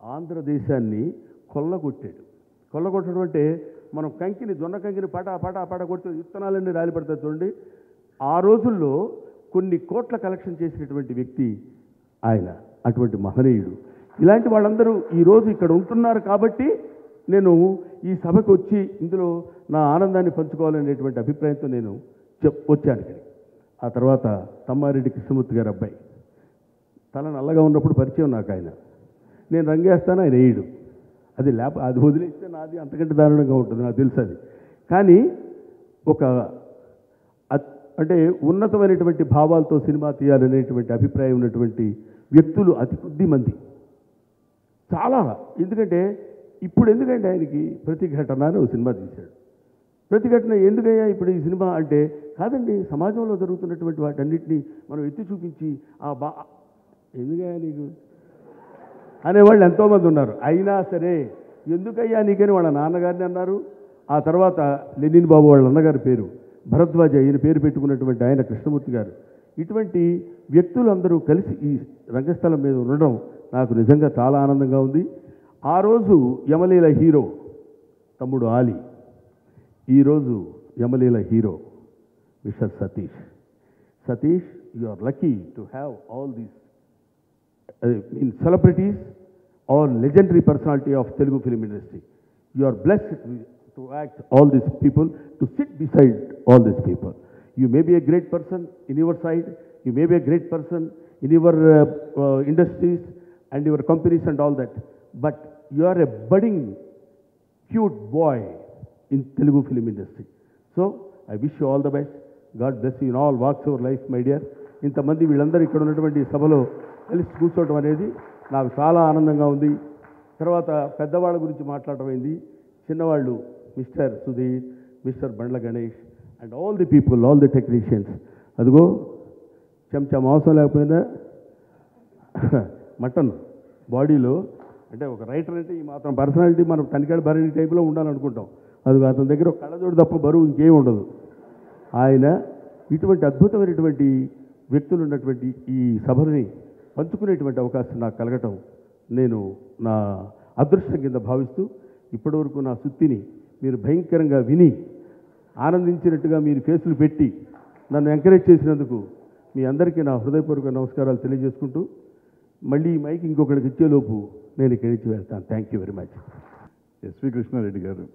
ఆంధ్రదేశాన్ని కొల్లగొట్టడం అంటే మనం జొన్న కంకిని పట కొట్టి విత్తనాలన్నీ రాలిపడతాయి చూడండి. ఆ రోజుల్లో కొన్ని కోట్ల కలెక్షన్ చేసినటువంటి వ్యక్తి ఆయన, అటువంటి మహనీయుడు. ఇలాంటి వాళ్ళందరూ ఈరోజు ఇక్కడ ఉంటున్నారు కాబట్టి నేను ఈ సభకు వచ్చి ఇందులో నా ఆనందాన్ని పంచుకోవాలనేటువంటి అభిప్రాయంతో నేను వచ్చాను ఇక్కడికి. ఆ తర్వాత తమ్మారెడ్డి కృష్ణమూర్తి గారు అబ్బాయి, తల నల్లగా ఉన్నప్పుడు పరిచయం నాకు ఆయన, నేను రంగేస్తాను ఆయన వేయడు, అది వదిలేస్తే నాది అంతకంటే దారుణంగా ఉంటుంది నాకు తెలుసు అది. కానీ అంటే ఉన్నతమైనటువంటి భావాలతో సినిమా తీయాలనేటువంటి అభిప్రాయం ఉన్నటువంటి వ్యక్తులు అతి కొద్ది మంది, చాలా. ఎందుకంటే ఎందుకంటే ఆయనకి ప్రతిఘటన అని ఒక సినిమా తీశాడు. ప్రతిఘటన ఎందుకయ్యా ఇప్పుడు ఈ సినిమా అంటే, కాదండి సమాజంలో జరుగుతున్నటువంటి వాటన్నిటినీ మనం ఎత్తి చూపించి ఎందుకయ్యా నీకు అనేవాళ్ళు ఎంతోమంది ఉన్నారు. అయినా సరే ఎందుకయ్యా నీకని వాళ్ళ నాన్నగారిని అన్నారు. ఆ తర్వాత లెనిన్ బాబు వాళ్ళ అన్నగారి పేరు భరద్వాజ, ఈయన పేరు పెట్టుకున్నటువంటి ఆయన కృష్ణమూర్తి గారు. ఇటువంటి వ్యక్తులందరూ కలిసి ఈ రంగస్థలం మీద ఉండడం నాకు నిజంగా చాలా ఆనందంగా ఉంది. ఆ రోజు యమలీల హీరో తమ్ముడు ఆలి, ఈరోజు Yamaleela hero mister Satish. Satish, you are lucky to have all these celebrities or legendary personality of Telugu film industry. You are blessed to act all these people, to sit beside all these people. You may be a great person in your side, you may be a great person in your industries and your companies and all that, but you are a budding, cute boy in Telugu film industry. So, I wish you all the best. God bless you in all walks of life, my dear. ఇంతమంది వీళ్ళందరూ ఇక్కడ ఉన్నటువంటి సభలో కలిసి కూర్చోవడం అనేది నాకు చాలా ఆనందంగా ఉంది. తర్వాత పెద్దవాళ్ళ గురించి మాట్లాడటం అయింది, చిన్నవాళ్ళు mister Sudheer, mister Bandla Ganesh and all the people, all the technicians. అదిగో చెంచా అవసరం లేకపోయినా మటన్ బాడీలో, అంటే ఒక రైటర్ అంటే ఈ మాత్రం పర్సనాలిటీ మనం తనిఖీల భరణి టైప్లో ఉండాలనుకుంటాం. అది అతని దగ్గర ఒక కళ్ళజోడు తప్ప బరువు ఇంకేం ఉండదు. ఆయన ఇటువంటి అద్భుతమైనటువంటి వ్యక్తులు ఉన్నటువంటి ఈ సభని పంచుకునేటువంటి అవకాశం నాకు కలగటం నేను నా అదృష్టం కింద భావిస్తూ, ఇప్పటివరకు నా సుత్తిని మీరు భయంకరంగా విని ఆనందించినట్టుగా మీరు ఫేసులు పెట్టి నన్ను ఎంకరేజ్ చేసినందుకు మీ అందరికీ నా హృదయపూర్వక నమస్కారాలు తెలియజేసుకుంటూ, మళ్ళీ ఈ మైక్ ఇంకొకరికి ఇచ్చేలోపు నేను ఇక్కడి నుంచి వెళ్తాను. Thank you very much. SV Krishna Reddy garu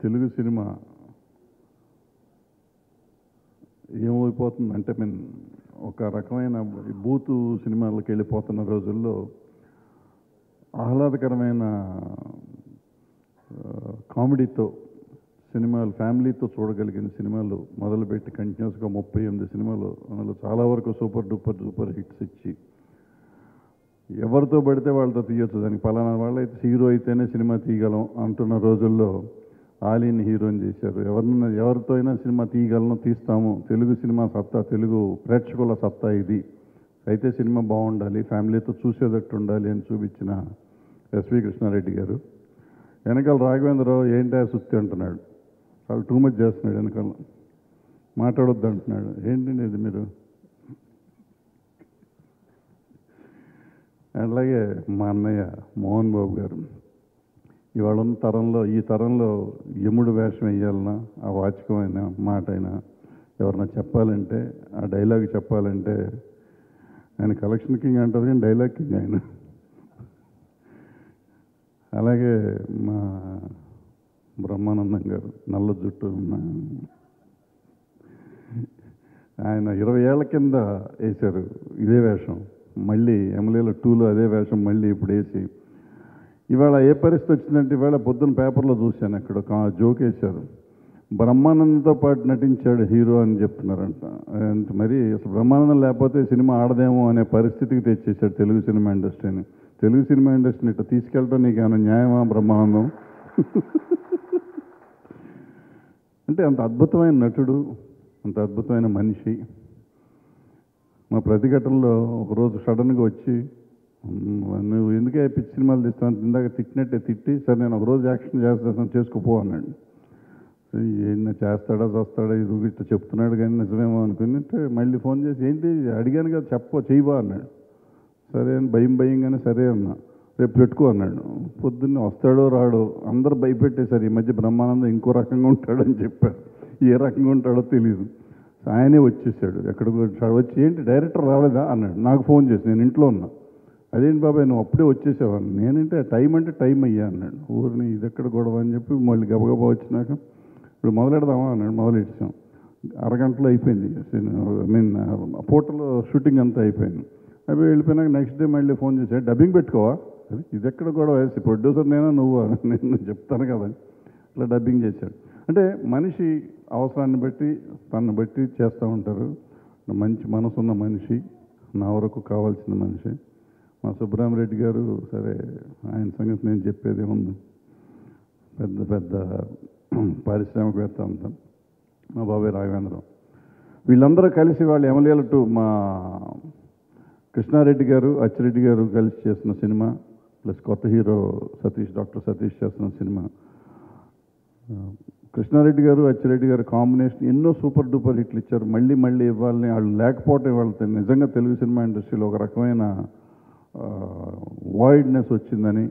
Telugu cinema ఏమైపోతుందంటే ఒక రకమైన బూతు సినిమాలకు వెళ్ళిపోతున్న రోజుల్లో ఆహ్లాదకరమైన కామెడీతో సినిమాలు, ఫ్యామిలీతో చూడగలిగిన సినిమాలు మొదలుపెట్టి కంటిన్యూస్గా 38 సినిమాలు, అందులో చాలా వరకు సూపర్ డూపర్ హిట్స్ ఇచ్చి ఎవరితో పడితే వాళ్ళతో తీయొచ్చు, దానికి పలానా వాళ్ళైతే హీరో అయితేనే సినిమా తీయగలం అంటున్న రోజుల్లో ఆలీని హీరోని చేశారు. ఎవరితో అయినా సినిమా తీయగలను, తీస్తాము, తెలుగు సినిమా సత్తా, తెలుగు ప్రేక్షకుల సత్తా ఇది, అయితే సినిమా బాగుండాలి, ఫ్యామిలీతో చూసేటట్టు ఉండాలి అని చూపించిన ఎస్వి కృష్ణారెడ్డి గారు. వెనకాల రాఘవేంద్రరావు ఏంటా సుత్తి అంటున్నాడు, చాలా టూ మచ్ చేస్తున్నాడు, వెనకాల మాట్లాడొద్దు అంటున్నాడు. ఏంటండి ఇది మీరు? అలాగే మా అన్నయ్య మోహన్ బాబు గారు, ఇవాళ ఉన్న తరంలో, ఈ తరంలో యముడు వేషం వేయాలన్నా, ఆ వాచకమైన మాట అయినా ఎవరన్నా చెప్పాలంటే, ఆ డైలాగ్ చెప్పాలంటే ఆయన కలెక్షన్ కింగ్ అంటారు కానీ డైలాగ్ కింగ్ ఆయన. అలాగే మా బ్రహ్మానందం గారు, నల్ల జుట్టు ఆయన 20 ఏళ్ల కింద వేశారు ఇదే వేషం, మళ్ళీ ఎమ్మెల్యేల 2లో అదే వేషం మళ్ళీ ఇప్పుడు వేసి, ఇవాళ ఏ పరిస్థితి వచ్చిందంటే, ఇవాళ పొద్దున్న పేపర్లో చూశాను, అక్కడ ఒక జోక్ వేశారు, బ్రహ్మానందంతో పాటు నటించాడు హీరో అని చెప్తున్నారంట. మరి అసలు బ్రహ్మానందం లేకపోతే సినిమా ఆడదేమో అనే పరిస్థితికి తెచ్చేసాడు తెలుగు సినిమా ఇండస్ట్రీని. తెలుగు సినిమా ఇండస్ట్రీని ఇట్లా తీసుకెళ్ళటం నీకు ఏమైనా న్యాయమా బ్రహ్మానందం? అంటే అంత అద్భుతమైన నటుడు, అంత అద్భుతమైన మనిషి. మా ప్రతిఘటనలో ఒకరోజు సడన్గా వచ్చి, నువ్వు ఎందుకే పిచ్చి సినిమాలు తీస్తాను, ఇందాక తిట్టినట్టే తిట్టి, సరే నేను ఒకరోజు యాక్షన్ చేస్తాను, చేసుకుపో అన్నాడు. ఏంటి చేస్తాడా చేస్తాడా ఇది ఇట్లా చెప్తున్నాడు కానీ నిజమేమో అనుకుని మళ్ళీ ఫోన్ చేసి, ఏంటి అడిగాను కదా చేయవా అన్నాడు. సరే అని భయంగానే సరే అన్నా, రేపు పెట్టుకో అన్నాడు. పొద్దున్నే వస్తాడో రాడో అందరూ భయపెట్టేశారు, ఈ మధ్య బ్రహ్మానందం ఇంకో రకంగా ఉంటాడని చెప్పారు. ఏ రకంగా ఉంటాడో తెలియదు. ఆయనే వచ్చేసాడు. ఎక్కడికి వచ్చి, ఏంటి డైరెక్టర్ రాలేదా అన్నాడు. నాకు ఫోన్ చేసి, నేను ఇంట్లో ఉన్నా. అదేంటి బాబాయ్ నువ్వు అప్పుడే వచ్చేసావని. నేనంటే టైం అంటే టైం అయ్యా అన్నాడు. ఊరిని ఇది ఎక్కడ గొడవ అని చెప్పి మళ్ళీ గబగబా వచ్చినాక ఇప్పుడు మొదలెడదామా అన్నాడు. మొదలెట్టాం. అరగంటలో అయిపోయింది. ఫోటోలో షూటింగ్ అంతా అయిపోయింది. అవి వెళ్ళిపోయినాక నెక్స్ట్ డే మళ్ళీ ఫోన్ చేశాడు, డబ్బింగ్ పెట్టుకోవా, ఇది ఎక్కడ గొడవ వేసి ప్రొడ్యూసర్ నేనా నువ్వు నేను చెప్తాను కదా, ఇట్లా డబ్బింగ్ చేశాడు. అంటే మనిషి అవసరాన్ని బట్టి తనను బట్టి చేస్తూ ఉంటారు. మంచి మనసున్న మనిషి, నా వరకు కావాల్సిన మనిషి. మా సుబ్రహ్మరెడ్డి గారు, సరే ఆయన సంగతి నేను చెప్పేది ఉంది, పెద్ద పెద్ద పారిశ్రామికవేత్త అంతా. మా బాబాయ్ రాఘవేంద్రం, వీళ్ళందరూ కలిసి వాళ్ళు ఎమ్మెల్యేల 2 మా కృష్ణారెడ్డి గారు, అచ్చిరెడ్డి గారు కలిసి చేసిన సినిమా, ప్లస్ కొత్త హీరో డాక్టర్ సతీష్ చేస్తున్న సినిమా. కృష్ణారెడ్డి గారు, అచ్చిరెడ్డి గారు కాంబినేషన్ ఎన్నో సూపర్ డూపర్ హిట్లు ఇచ్చారు. మళ్ళీ ఇవ్వాలని వాళ్ళు లేకపోవటం వాళ్ళతో నిజంగా తెలుగు సినిమా ఇండస్ట్రీలో ఒక రకమైన వాయిడ్నెస్ వచ్చిందని,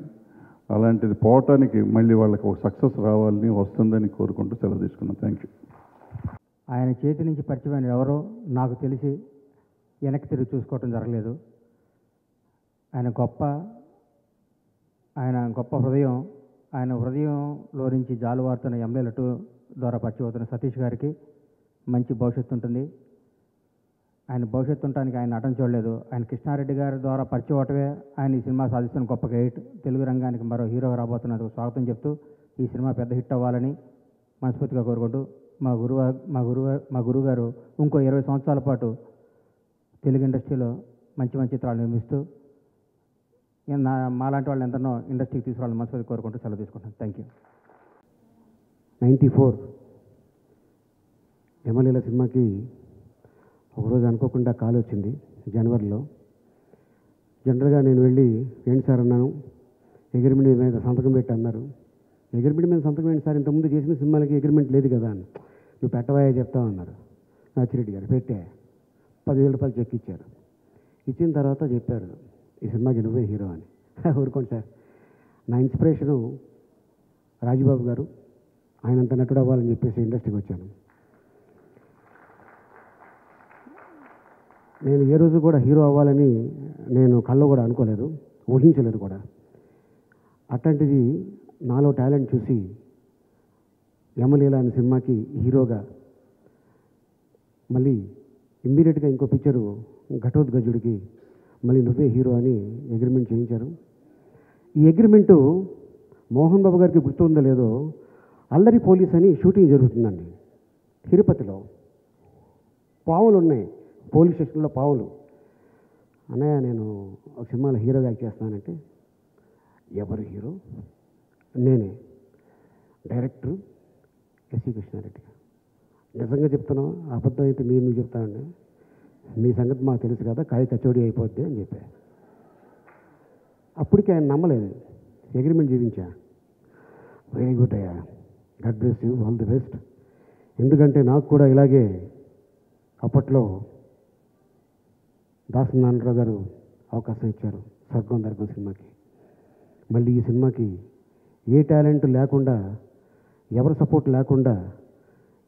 అలాంటిది పోవటానికి మళ్ళీ వాళ్ళకి ఒక సక్సెస్ రావాలని వస్తుందని కోరుకుంటూ సెలవు తీసుకున్నాను. Thank you. ఆయన చేతి నుంచి పరిచయమైన ఎవరో నాకు తెలిసి వెనక్కి తిరిగి చూసుకోవటం జరగలేదు. ఆయన గొప్ప హృదయం, ఆయన హృదయంలో నుంచి జాలువారుతున్న ఎమ్మెల్యే ద్వారా పరిచయం అవుతున్న సతీష్ గారికి మంచి భవిష్యత్తు ఉంటుంది. ఆయన భవిష్యత్తు ఉండటానికి ఆయన నటన చూడలేదు. ఆయన కృష్ణారెడ్డి గారి ద్వారా పరిచయం అవటమే ఆయన ఈ సినిమా సాధిస్తున్న గొప్ప గైట్. తెలుగు రంగానికి మరో హీరోగా రాబోతున్నందుకు స్వాగతం చెప్తూ ఈ సినిమా పెద్ద హిట్ అవ్వాలని మనస్ఫూర్తిగా కోరుకుంటూ మా గురువుగారు ఇంకో 20 సంవత్సరాల పాటు తెలుగు ఇండస్ట్రీలో మంచి మంచి చిత్రాలు నిర్మిస్తూ మాలాంటి వాళ్ళు ఎంతనో ఇండస్ట్రీకి తీసుకురావాలని మనస్ఫూర్తి కోరుకుంటూ సెలవు తీసుకుంటాను. Thank you. 94 ఎమ్మెల్యేల సినిమాకి ఒకరోజు అనుకోకుండా కాల్ వచ్చింది జనవరిలో. జనరల్గా నేను వెళ్ళి ఏంటి సార్ అన్నాను, అగ్రిమెంట్ మీద సంతకం పెట్టి అన్నారు. అగ్రిమెంట్ మీద సంతకం ఏంటి సార్, ఇంతకుముందు చేసిన సినిమాలకి అగ్రిమెంట్ లేదు కదా అని. నువ్వు పెట్టవాయా చెప్తావు అన్నారు నాచిరెడ్డి గారు. పెట్టే 10,000 రూపాయలు చెక్ ఇచ్చారు. ఇచ్చిన తర్వాత చెప్పారు ఈ సినిమాకి నువ్వే హీరో అని. ఊరుకోండి సార్, నా ఇన్స్పిరేషను రాజుబాబు గారు, ఆయనంత నటుడు అవ్వాలని చెప్పేసి ఇండస్ట్రీకి వచ్చాను. నేను ఏ రోజు కూడా హీరో అవ్వాలని నేను కల్లో కూడా అనుకోలేదు, ఊహించలేదు కూడా. అట్లాంటిది నాలో టాలెంట్ చూసి యమలీల అనే సినిమాకి హీరోగా మళ్ళీ ఇమ్మీడియట్గా ఇంకో పిక్చరు ఘటోద్గజుడికి మళ్ళీ నువ్వే హీరో అని అగ్రిమెంట్ చేయించారు. ఈ అగ్రిమెంటు మోహన్ బాబు గారికి గుర్తుందో లేదో, అల్లరి పోలీస్ అని షూటింగ్ జరుగుతుందండి తిరుపతిలో. పావులు ఉన్నాయి పోలీస్ స్టేషన్లో, పావులు. అన్నయ్య నేను ఒక సినిమాలో హీరోగా యాక్ట్ చేస్తానంటే, ఎవరు హీరో? నేనే, డైరెక్టర్ ఎస్వి కృష్ణారెడ్డి. నిజంగా చెప్తున్నావు, అబద్ధం అయితే మీరు నువ్వు చెప్తానండి, మీ సంగతి మాకు తెలుసు కదా, కాయ కచోడి అయిపోద్ది అని చెప్పా. అప్పటికి ఆయన నమ్మలేదు. అగ్రిమెంట్ జీవించా. వెరీ గుడ్ అయ్యా, God bless you, all the best. ఎందుకంటే నాకు కూడా ఇలాగే అప్పట్లో దాసరి నారాయణరావు గారు అవకాశం ఇచ్చారు స్వర్గం దర్గం సినిమాకి. మళ్ళీ ఈ సినిమాకి ఏ టాలెంట్ లేకుండా, ఎవరి సపోర్ట్ లేకుండా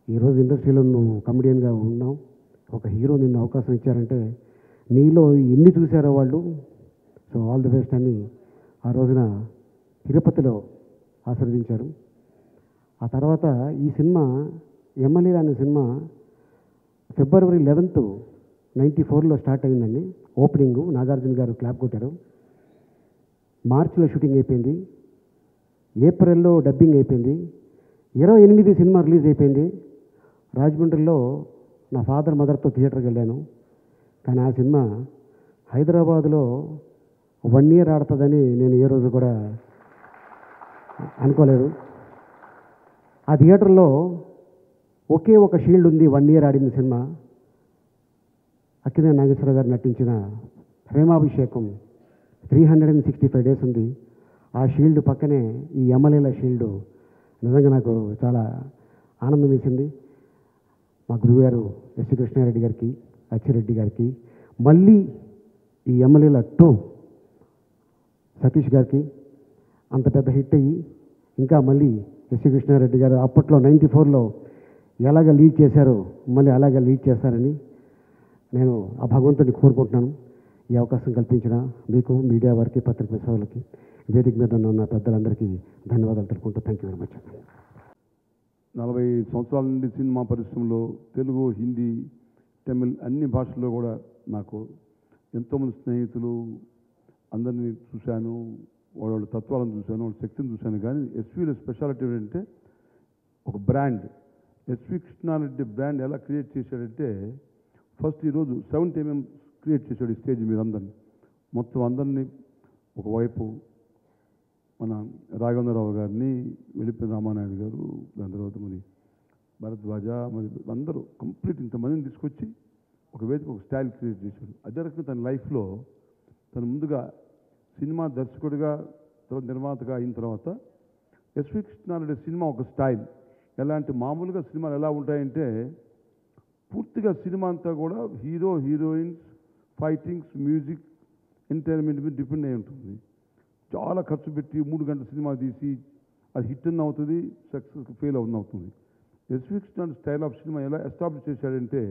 ఈరోజు ఇండస్ట్రీలో నువ్వు కమెడియన్గా ఉన్నావు, ఒక హీరో నిన్ను అవకాశం ఇచ్చారంటే నీలో ఎన్ని చూశారో వాళ్ళు. సో ఆల్ ది బెస్ట్ అని ఆ రోజున తిరుపతిలో ఆశీర్వదించారు. ఆ తర్వాత ఈ సినిమా ఎమ్మెల్యే అనే సినిమా ఫిబ్రవరి 11, 94లో స్టార్ట్ అయిందండి. ఓపెనింగు నాగార్జున గారు క్లాప్ కొట్టారు. మార్చిలో షూటింగ్ అయిపోయింది, ఏప్రిల్లో డబ్బింగ్ అయిపోయింది, 28 సినిమా రిలీజ్ అయిపోయింది. రాజమండ్రిలో నా ఫాదర్ మదర్తో థియేటర్కి వెళ్ళాను. కానీ ఆ సినిమా హైదరాబాదులో 1 year ఆడుతుందని నేను ఏ రోజు కూడా అనుకోలేదు. ఆ థియేటర్లో ఒకే ఒక షీల్డ్ ఉంది 1 year ఆడిన సినిమా. అక్కినేని నాగేశ్వర గారు నటించిన ప్రేమాభిషేకం 365 days ఉంది. ఆ షీల్డ్ పక్కనే ఈ ఎమ్మెల్యేల షీల్డ్. నిజంగా నాకు చాలా ఆనందం వేసింది. మా గురువుగారు ఎస్వి కృష్ణారెడ్డి గారికి, అచ్చిరెడ్డి గారికి, మళ్ళీ ఈ ఎమ్మెల్యేల 2 సతీష్ గారికి అంత పెద్ద హిట్ అయ్యి ఇంకా మళ్ళీ ఎస్వి కృష్ణారెడ్డి గారు అప్పట్లో 94లో ఎలాగ లీడ్ చేశారో మళ్ళీ అలాగ లీడ్ చేస్తారని నేను ఆ భగవంతుని కోరుకుంటున్నాను. ఈ అవకాశం కల్పించిన మీకు, మీడియా వారికి, పత్రికా సోదరులకి, వేదిక మీద ఉన్న పెద్దలందరికీ ధన్యవాదాలు తెలుపుకుంటూ థ్యాంక్ యూ వెరీ మచ్. 40 సంవత్సరాల నుండి సినిమా పరిశ్రమలో తెలుగు, హిందీ, తమిళ్ అన్ని భాషల్లో కూడా నాకు ఎంతోమంది స్నేహితులు అందరినీ చూశాను, వాళ్ళ తత్వాలను చూశాను, వాళ్ళ శక్తిని చూశాను. కానీ ఎస్వీలో స్పెషాలిటీ ఏంటంటే ఒక బ్రాండ్. ఎస్వి కృష్ణారెడ్డి బ్రాండ్ ఎలా క్రియేట్ చేశాడంటే, ఫస్ట్ ఈరోజు 70mm క్రియేట్ చేశాడు ఈ స్టేజ్ మీద అందరినీ. మొత్తం అందరినీ ఒకవైపు మన రాఘవేంద్రరావు గారిని, వెలిపి రామానాయుడు గారు, దాని తర్వాత మరి భరద్వాజ, మరి అందరూ కంప్లీట్ ఇంతమందిని తీసుకొచ్చి ఒక వేదిక, ఒక స్టైల్ క్రియేట్ చేశాడు. అదే రకంగా తన లైఫ్లో తను ముందుగా సినిమా దర్శకుడిగా, తర్వాత నిర్మాతగా అయిన తర్వాత ఎస్వి కృష్ణారెడ్డి సినిమా ఒక స్టైల్. ఎలాంటి మామూలుగా సినిమాలు ఎలా ఉంటాయంటే పూర్తిగా సినిమా అంతా కూడా hero, heroines, fightings, music, entertainment మీద డిపెండ్ అయి ఉంటుంది. చాలా ఖర్చు పెట్టి 3 గంటల సినిమా తీసి అది హిట్ అన్న అవుతుంది, సక్సెస్ ఫెయిల్ అవుతుంది. SV Krishna style of cinema ఎలా ఎస్టాబ్లిష్ చేశాడంటే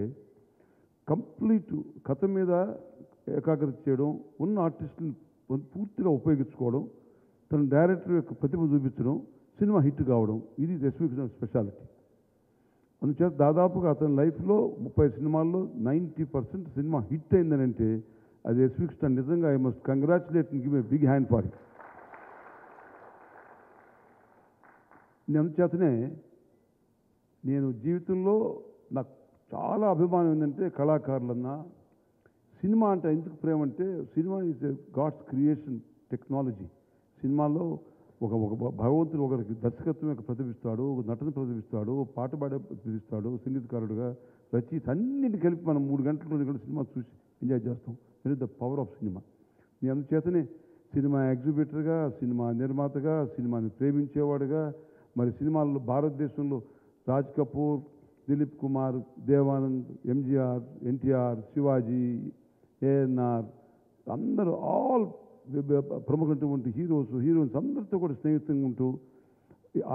కంప్లీట్ కథ మీద ఏకాగ్రత చేయడం, ఉన్న ఆర్టిస్టుని పూర్తిగా ఉపయోగించుకోవడం, తన డైరెక్టర్ యొక్క ప్రతిభ చూపించడం, సినిమా హిట్ కావడం, ఇది ఎస్వి కృష్ణ స్పెషాలిటీ. అందుచేత దాదాపుగా అతని లైఫ్లో 30 సినిమాల్లో 90% సినిమా హిట్ అయిందని అంటే అది ఎస్వి కృష్ణ. నిజంగా I must congratulate and give a big hand for it. అందుచేతనే నేను జీవితంలో నాకు చాలా అభిమానం ఏంటంటే కళాకారులన్నా సినిమా అంటే ఎందుకు ప్రేమ అంటే cinema is a god's creation technology. సినిమాలో ఒక భగవంతుడు ఒకరికి దర్శకత్వం యొక్క ప్రతిభిస్తాడు, ఒక నటన ప్రతిభిస్తాడు, పాట పాడే ప్రతిభిస్తాడు, సంగీతకారుడుగా రచయిత అన్నింటిని కలిపి మనం 3 గంటలు 2 గంటలు సినిమా చూసి ఎంజాయ్ చేస్తాం. That is the power of cinema. నేను అందుచేతనే సినిమా ఎగ్జిబిటర్గా, సినిమా నిర్మాతగా, సినిమాని ప్రేమించేవాడుగా, మరి సినిమాల్లో భారతదేశంలో రాజ్ కపూర్, దిలీప్ కుమార్, దేవానంద్, ఎంజీఆర్, ఎన్టీఆర్, శివాజీ, ఏఎన్ఆర్ అందరూ ఆల్ ప్రముఖమైనటువంటి హీరోయిన్స్ అందరితో కూడా స్నేహితంగా ఉంటూ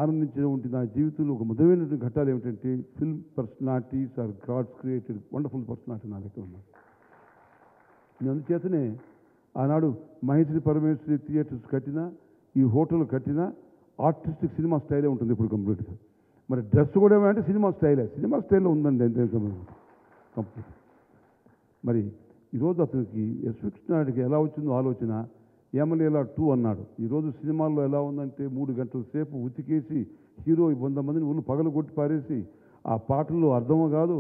ఆనందించినటువంటి నా జీవితంలో ఒక మధురమైనటువంటి ఘట్టాలు ఏమిటంటే film personalities are god's created wonderful personality నా దగ్గర ఉన్నారు. నేను అందుచేతనే ఆనాడు మహేశ్వరి పరమేశ్వరి థియేటర్స్ కట్టినా, ఈ హోటల్ కట్టినా ఆర్టిస్టిక్ సినిమా స్టైలే ఉంటుంది ఇప్పుడు కంప్లీట్గా. మరి డ్రెస్ కూడా ఏమంటే సినిమా స్టైల్లో ఉందండి అంతే కంప్లీట్. మరి ఈరోజు అతనికి ఎస్వి కృష్ణారెడ్డికి ఎలా వచ్చిందో ఆలోచన, యమలీల 2 అన్నాడు. ఈరోజు సినిమాల్లో ఎలా ఉందంటే 3 గంటల సేపు ఉతికేసి హీరో 100 మందిని ఊళ్ళు పగలు కొట్టి పారేసి ఆ పాటల్లో అర్థమో కాదు,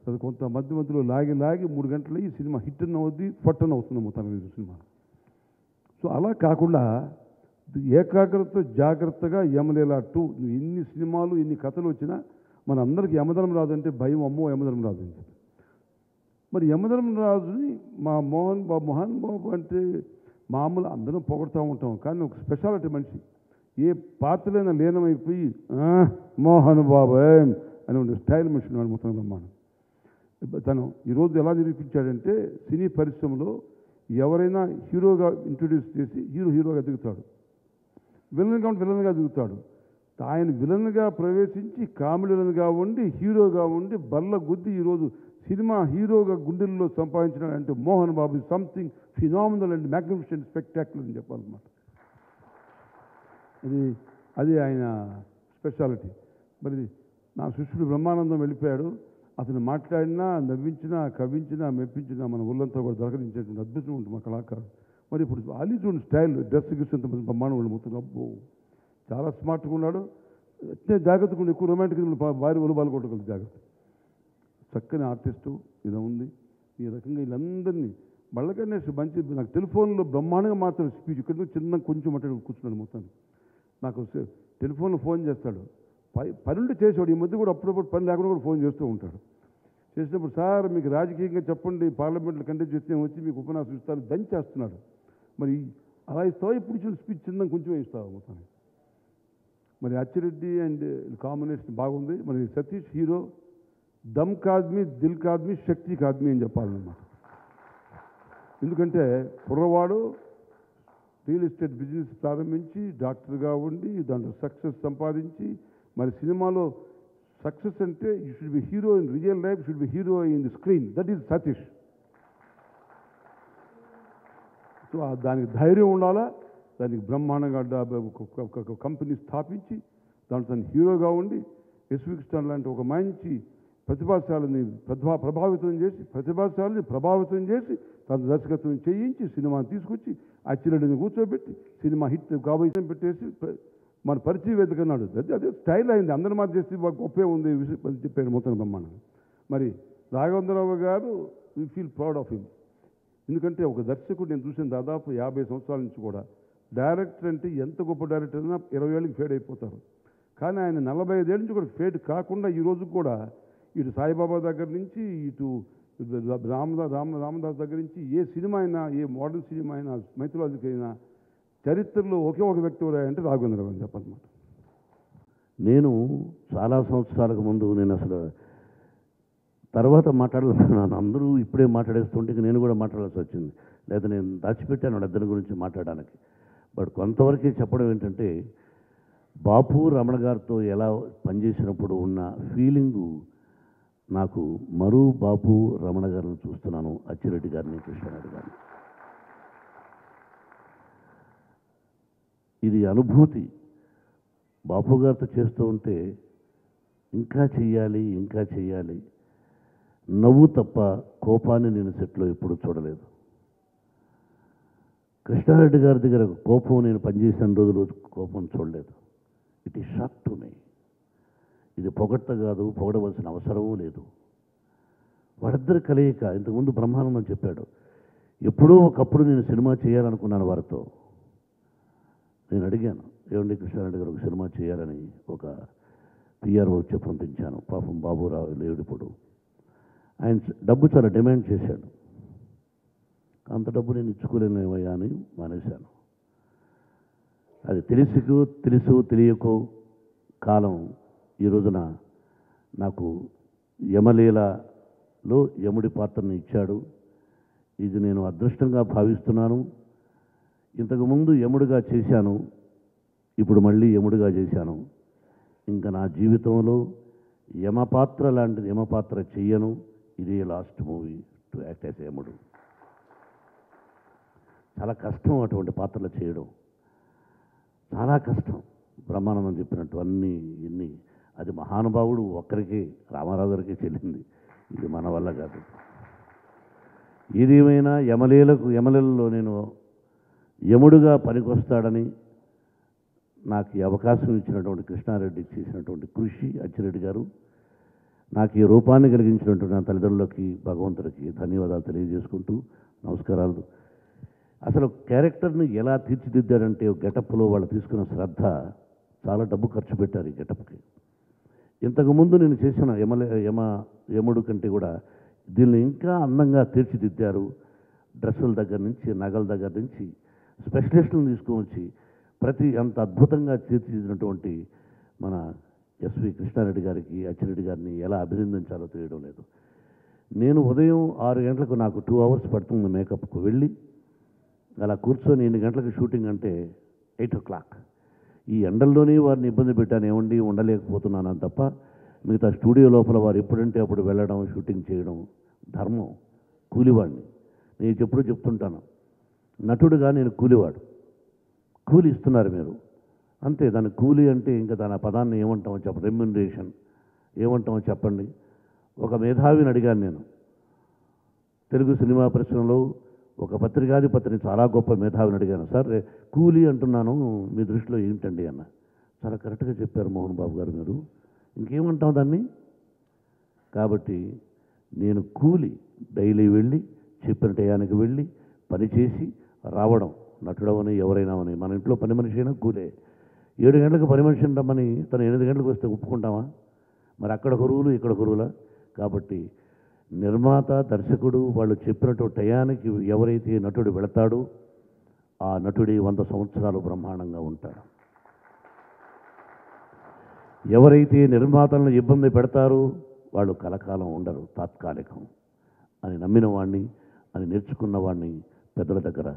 అది కొంత మధ్యలో లాగి 3 గంటలు ఈ సినిమా హిట్ అన్న అవుద్ది, ఫట్టన్ అవుతుంది మొత్తం సినిమా. సో అలా కాకుండా ఏకాగ్రతతో జాగ్రత్తగా యమలీల 2 ఇన్ని సినిమాలు ఇన్ని కథలు వచ్చినా మన అందరికీ యమధర్మరాజు అంటే భయం, అమ్మో యమధర్మరాజు అని చెప్పి. మరి యమధర్మరాజుని మా మోహన్ బాబు అంటే మామూలు అందరం పొగడుతూ ఉంటాం, కానీ ఒక స్పెషాలిటీ మనిషి. ఏ పాత్రలైనా లీనమైపోయి మోహన్ బాబు అని ఉండే స్టైల్ మనిషి వాడు మొత్తం బ్రహ్మాండం. తను ఈరోజు ఎలా నిరూపించాడంటే సినీ పరిశ్రమలో ఎవరైనా హీరోగా ఇంట్రొడ్యూస్ చేసి హీరోగా దిగుతాడు, విలన్గా దిగుతాడు. ఆయన విలన్గా ప్రవేశించి కామెడీ విలన్గా ఉండి హీరోగా ఉండి బల్ల గుద్ది ఈరోజు సినిమా హీరోగా గుండెల్లో సంపాదించడానికి Mohan Babu something phenomenal and magnificent spectacular అని చెప్పాలన్నమాట. అది ఆయన స్పెషాలిటీ. మరి నా శిష్యుడు బ్రహ్మానందం వెళ్ళిపోయాడు. అతను మాట్లాడినా, నవ్వించినా, కవించినా, మెప్పించినా మన ఊళ్ళంతా కూడా దొరకరించేటువంటి అద్భుతం ఉంటుంది మా కళాకారుడు. మరి ఇప్పుడు ఆలీజున్ స్టైల్ డ్రెస్ గిస్సంత బ్రహ్మాండం వాళ్ళు మొత్తం అబ్బో చాలా స్మార్ట్గా ఉన్నాడు. జాగ్రత్తగా ఉండి ఎక్కువ రొమాంటిక్ భారీ ఒలుబాలు కొట్టగలదు జాగ్రత్త. చక్కని ఆర్టిస్టు ఇలా ఉంది. ఈ రకంగా వీళ్ళందరినీ బళ్ళగణేష్ మంచి నాకు టెలిఫోన్లో బ్రహ్మాండంగా మాట్లాడు స్పీచ్ ఇక్కడ నుంచి చిన్న కొంచెం మాట్లాడి కూర్చున్నాడు మొత్తాన్ని. నాకు టెలిఫోన్లో ఫోన్ చేస్తాడు, పనులు చేసేవాడు. ఈ మధ్య కూడా అప్పుడప్పుడు పని లేకుండా కూడా ఫోన్ చేస్తూ ఉంటాడు. చేసినప్పుడు సార్ మీకు రాజకీయంగా చెప్పండి, పార్లమెంట్లో కంటెస్ట్ చేస్తే వచ్చి మీకు ఉపన్యాసం ఇస్తాను దంచేస్తున్నాడు. మరి అలా ఇస్తావా ఇప్పుడు ఇచ్చిన స్పీచ్ చిన్న కొంచెమే ఇస్తావా మొత్తాన్ని. మరి అచ్చిరెడ్డి అండ్ కాంబినేషన్ బాగుంది. మరి సతీష్ హీరో దమ్ కాద్మీ, దిల్ కాద్మీ, శక్తి కాద్మీ అని చెప్పాలన్నమాట. ఎందుకంటే కుర్రవాడు రియల్ ఎస్టేట్ బిజినెస్ ప్రారంభించి డాక్టర్గా ఉండి దాంట్లో సక్సెస్ సంపాదించి మరి సినిమాలో సక్సెస్ అంటే you should be hero in real life, should be hero in the screen. That is Satish. So దానికి ధైర్యం ఉండాలా, దానికి బ్రహ్మాండంగా ఒక కంపెనీ స్థాపించి దాంట్లో తను హీరోగా ఉండి ఎస్వి కృష్ణ లాంటి ఒక మంచి ప్రతిభాశాలని ప్రభావితం చేసి తన దర్శకత్వం చేయించి సినిమాని తీసుకొచ్చి అచ్చిరెడ్డిని కూర్చోబెట్టి సినిమా హిట్ కాబోయే పెట్టేసి మన పరిచయ వేదిక అన్నాడు. అదే స్టైల్ అయింది. అందరి మాట చేసి గొప్పే ఉంది చెప్పాడు మొత్తం బ్రహ్మాండంగా. మరి రాఘవేంద్రరావు గారు we feel proud of him. ఎందుకంటే ఒక దర్శకుడు నేను చూసిన దాదాపు 50 సంవత్సరాల నుంచి కూడా డైరెక్టర్ అంటే ఎంత గొప్ప డైరెక్టర్ అయినా 20 ఏళ్ళకి ఫేడ్ అయిపోతారు. కానీ ఆయన 45 ఏళ్ళ నుంచి కూడా ఫేడ్ కాకుండా ఈ రోజు కూడా ఇటు సాయిబాబా దగ్గర నుంచి ఇటు రామదాస్ దగ్గర నుంచి ఏ సినిమా అయినా, ఏ మోడర్న్ సినిమా అయినా, మైథలాజిక్ అయినా చరిత్రలో ఒకే ఒక వ్యక్తి అంటే రాఘవేంద్రరావు అని చెప్పాలన్నమాట. నేను చాలా సంవత్సరాలకు ముందు నేను అసలు తర్వాత మాట్లాడాలనుకున్నాను. అందరూ ఇప్పుడే మాట్లాడేస్తుంటే నేను కూడా మాట్లాడాల్సి వచ్చింది. లేదా నేను దాచిపెట్టాను వాళ్ళిద్దరి గురించి మాట్లాడడానికి. బట్ కొంతవరకే చెప్పడం ఏంటంటే బాపు రమణ గారితో ఎలా పనిచేసినప్పుడు ఉన్న ఫీలింగు నాకు మరో బాపు రమణ గారిని చూస్తున్నాను, అచ్చిరెడ్డి గారిని, కృష్ణారెడ్డి గారిని. ఇది అనుభూతి. బాపు గారితో చేస్తూ ఉంటే ఇంకా చెయ్యాలి, ఇంకా చెయ్యాలి. నవ్వు తప్ప కోపాన్ని నేను సెట్లో ఎప్పుడూ చూడలేదు. కృష్ణారెడ్డి గారి దగ్గర కోపం నేను పనిచేసిన రోజులు కోపం చూడలేదు. It is shock to me. ఇది పొగడ్త కాదు, పొగడవలసిన అవసరమూ లేదు. వాళ్ళిద్దరి కలయిక. ఇంతకుముందు బ్రహ్మానందం చెప్పాడు, ఎప్పుడో ఒకప్పుడు నేను సినిమా చేయాలనుకున్నాను వారితో. నేను అడిగాను, ఏమండి కృష్ణారెడ్డి గారు ఒక సినిమా చేయాలని ఒక పిఆర్ఓ చెప్పి పంపించాను. పాపం బాబురావు లేడిప్పుడు ఆయన డబ్బు చాలా డిమాండ్ చేశాడు. అంత డబ్బు నేను ఇచ్చుకోలేనివయ్యా అని మానేశాను. అది తెలుసు తెలియకో కాలం ఈ రోజున నాకు యమలీలలో యముడి పాత్రను ఇచ్చాడు. ఇది నేను అదృష్టంగా భావిస్తున్నాను. ఇంతకుముందు యముడిగా చేశాను, ఇప్పుడు మళ్ళీ యముడిగా చేశాను. ఇంకా నా జీవితంలో యమపాత్ర లాంటిది యమపాత్ర చెయ్యను. ఇదే last movie to act as యముడు. చాలా కష్టం అటువంటి పాత్రలు చేయడం, చాలా కష్టం. బ్రహ్మానందం చెప్పినట్టు ఇన్ని అది మహానుభావుడు ఒక్కరికి, రామారావు గారికి చెల్లింది. ఇది మన వల్ల కాదు. ఏదేమైనా యమలీలలో నేను యముడుగా పనికొస్తాడని నాకు ఈ అవకాశం ఇచ్చినటువంటి కృష్ణారెడ్డి చేసినటువంటి కృషి, అచ్చిరెడ్డి గారు నాకు ఈ రూపాన్ని కలిగించినటువంటి నా తల్లిదండ్రులకి, భగవంతుడికి ధన్యవాదాలు తెలియజేసుకుంటూ నమస్కారాలు. అసలు క్యారెక్టర్ని ఎలా తీర్చిదిద్దాడంటే గెటప్లో వాళ్ళు తీసుకున్న శ్రద్ధ, చాలా డబ్బు ఖర్చు పెట్టారు ఈ గెటప్కి. ఇంతకుముందు నేను చేసిన యముడు కంటే కూడా దీన్ని ఇంకా అందంగా తీర్చిదిద్దారు. డ్రెస్సుల దగ్గర నుంచి, నగల దగ్గర నుంచి స్పెషలిస్టులను తీసుకువచ్చి అంత అద్భుతంగా తీర్చిదిద్దినటువంటి మన ఎస్వి కృష్ణారెడ్డి గారికి, అచ్చిరెడ్డి గారిని ఎలా అభినందించాలో తెలియడం లేదు. నేను ఉదయం 6 గంటలకు నాకు 2 hours పడుతుంది మేకప్కు వెళ్ళి, అలా కూర్చొని 8 గంటలకు షూటింగ్ అంటే 8 o'clock. ఈ ఎండల్లోనే వారిని ఇబ్బంది పెట్టాను, ఏమండి ఉండలేకపోతున్నాను తప్ప మిగతా స్టూడియో లోపల వారు ఎప్పుడంటే అప్పుడు వెళ్ళడం, షూటింగ్ చేయడం ధర్మం. కూలివాడిని నేను ఎప్పుడూ చెప్తుంటాను, నటుడుగా నేను కూలివాడు. కూలి ఇస్తున్నారు మీరు అంతే. దాని కూలి అంటే ఇంకా దాని పదాన్ని ఏమంటామో చెప్పండి, రెమ్యునరేషన్ ఏమంటామో చెప్పండి. ఒక మేధావిని అడిగాను నేను తెలుగు సినిమా పరిశ్రమలో, ఒక పత్రికాధిపతిని, చాలా గొప్ప మేధావిని అడిగాను, సార్ కూలి అంటున్నాను మీ దృష్టిలో ఏంటండి అన్న. చాలా కరెక్ట్గా చెప్పారు మోహన్ బాబు గారు, మీరు ఇంకేమంటాం దాన్ని. కాబట్టి నేను కూలి, డైలీ వెళ్ళి చెప్పిన టయానికి వెళ్ళి పనిచేసి రావడం. నటుడవని ఎవరైనా మన ఇంట్లో పని మనిషి అయినా కూలే. 7 గంటలకు పని మనిషిని రమ్మని తను 8 గంటలకు వస్తే ఒప్పుకుంటామా? మరి అక్కడ గురువులు, ఇక్కడ గురువులా? కాబట్టి నిర్మాత, దర్శకుడు వాళ్ళు చెప్పినట్టు టయానికి ఎవరైతే నటుడు వెళతాడో ఆ నటుడి 100 సంవత్సరాలు బ్రహ్మాండంగా ఉంటాడు. ఎవరైతే నిర్మాతలను ఇబ్బంది పెడతారో వాళ్ళు కలకాలం ఉండరు, తాత్కాలికం అని నమ్మిన వాడిని, అని నేర్చుకున్న వాడిని పెద్దల దగ్గర.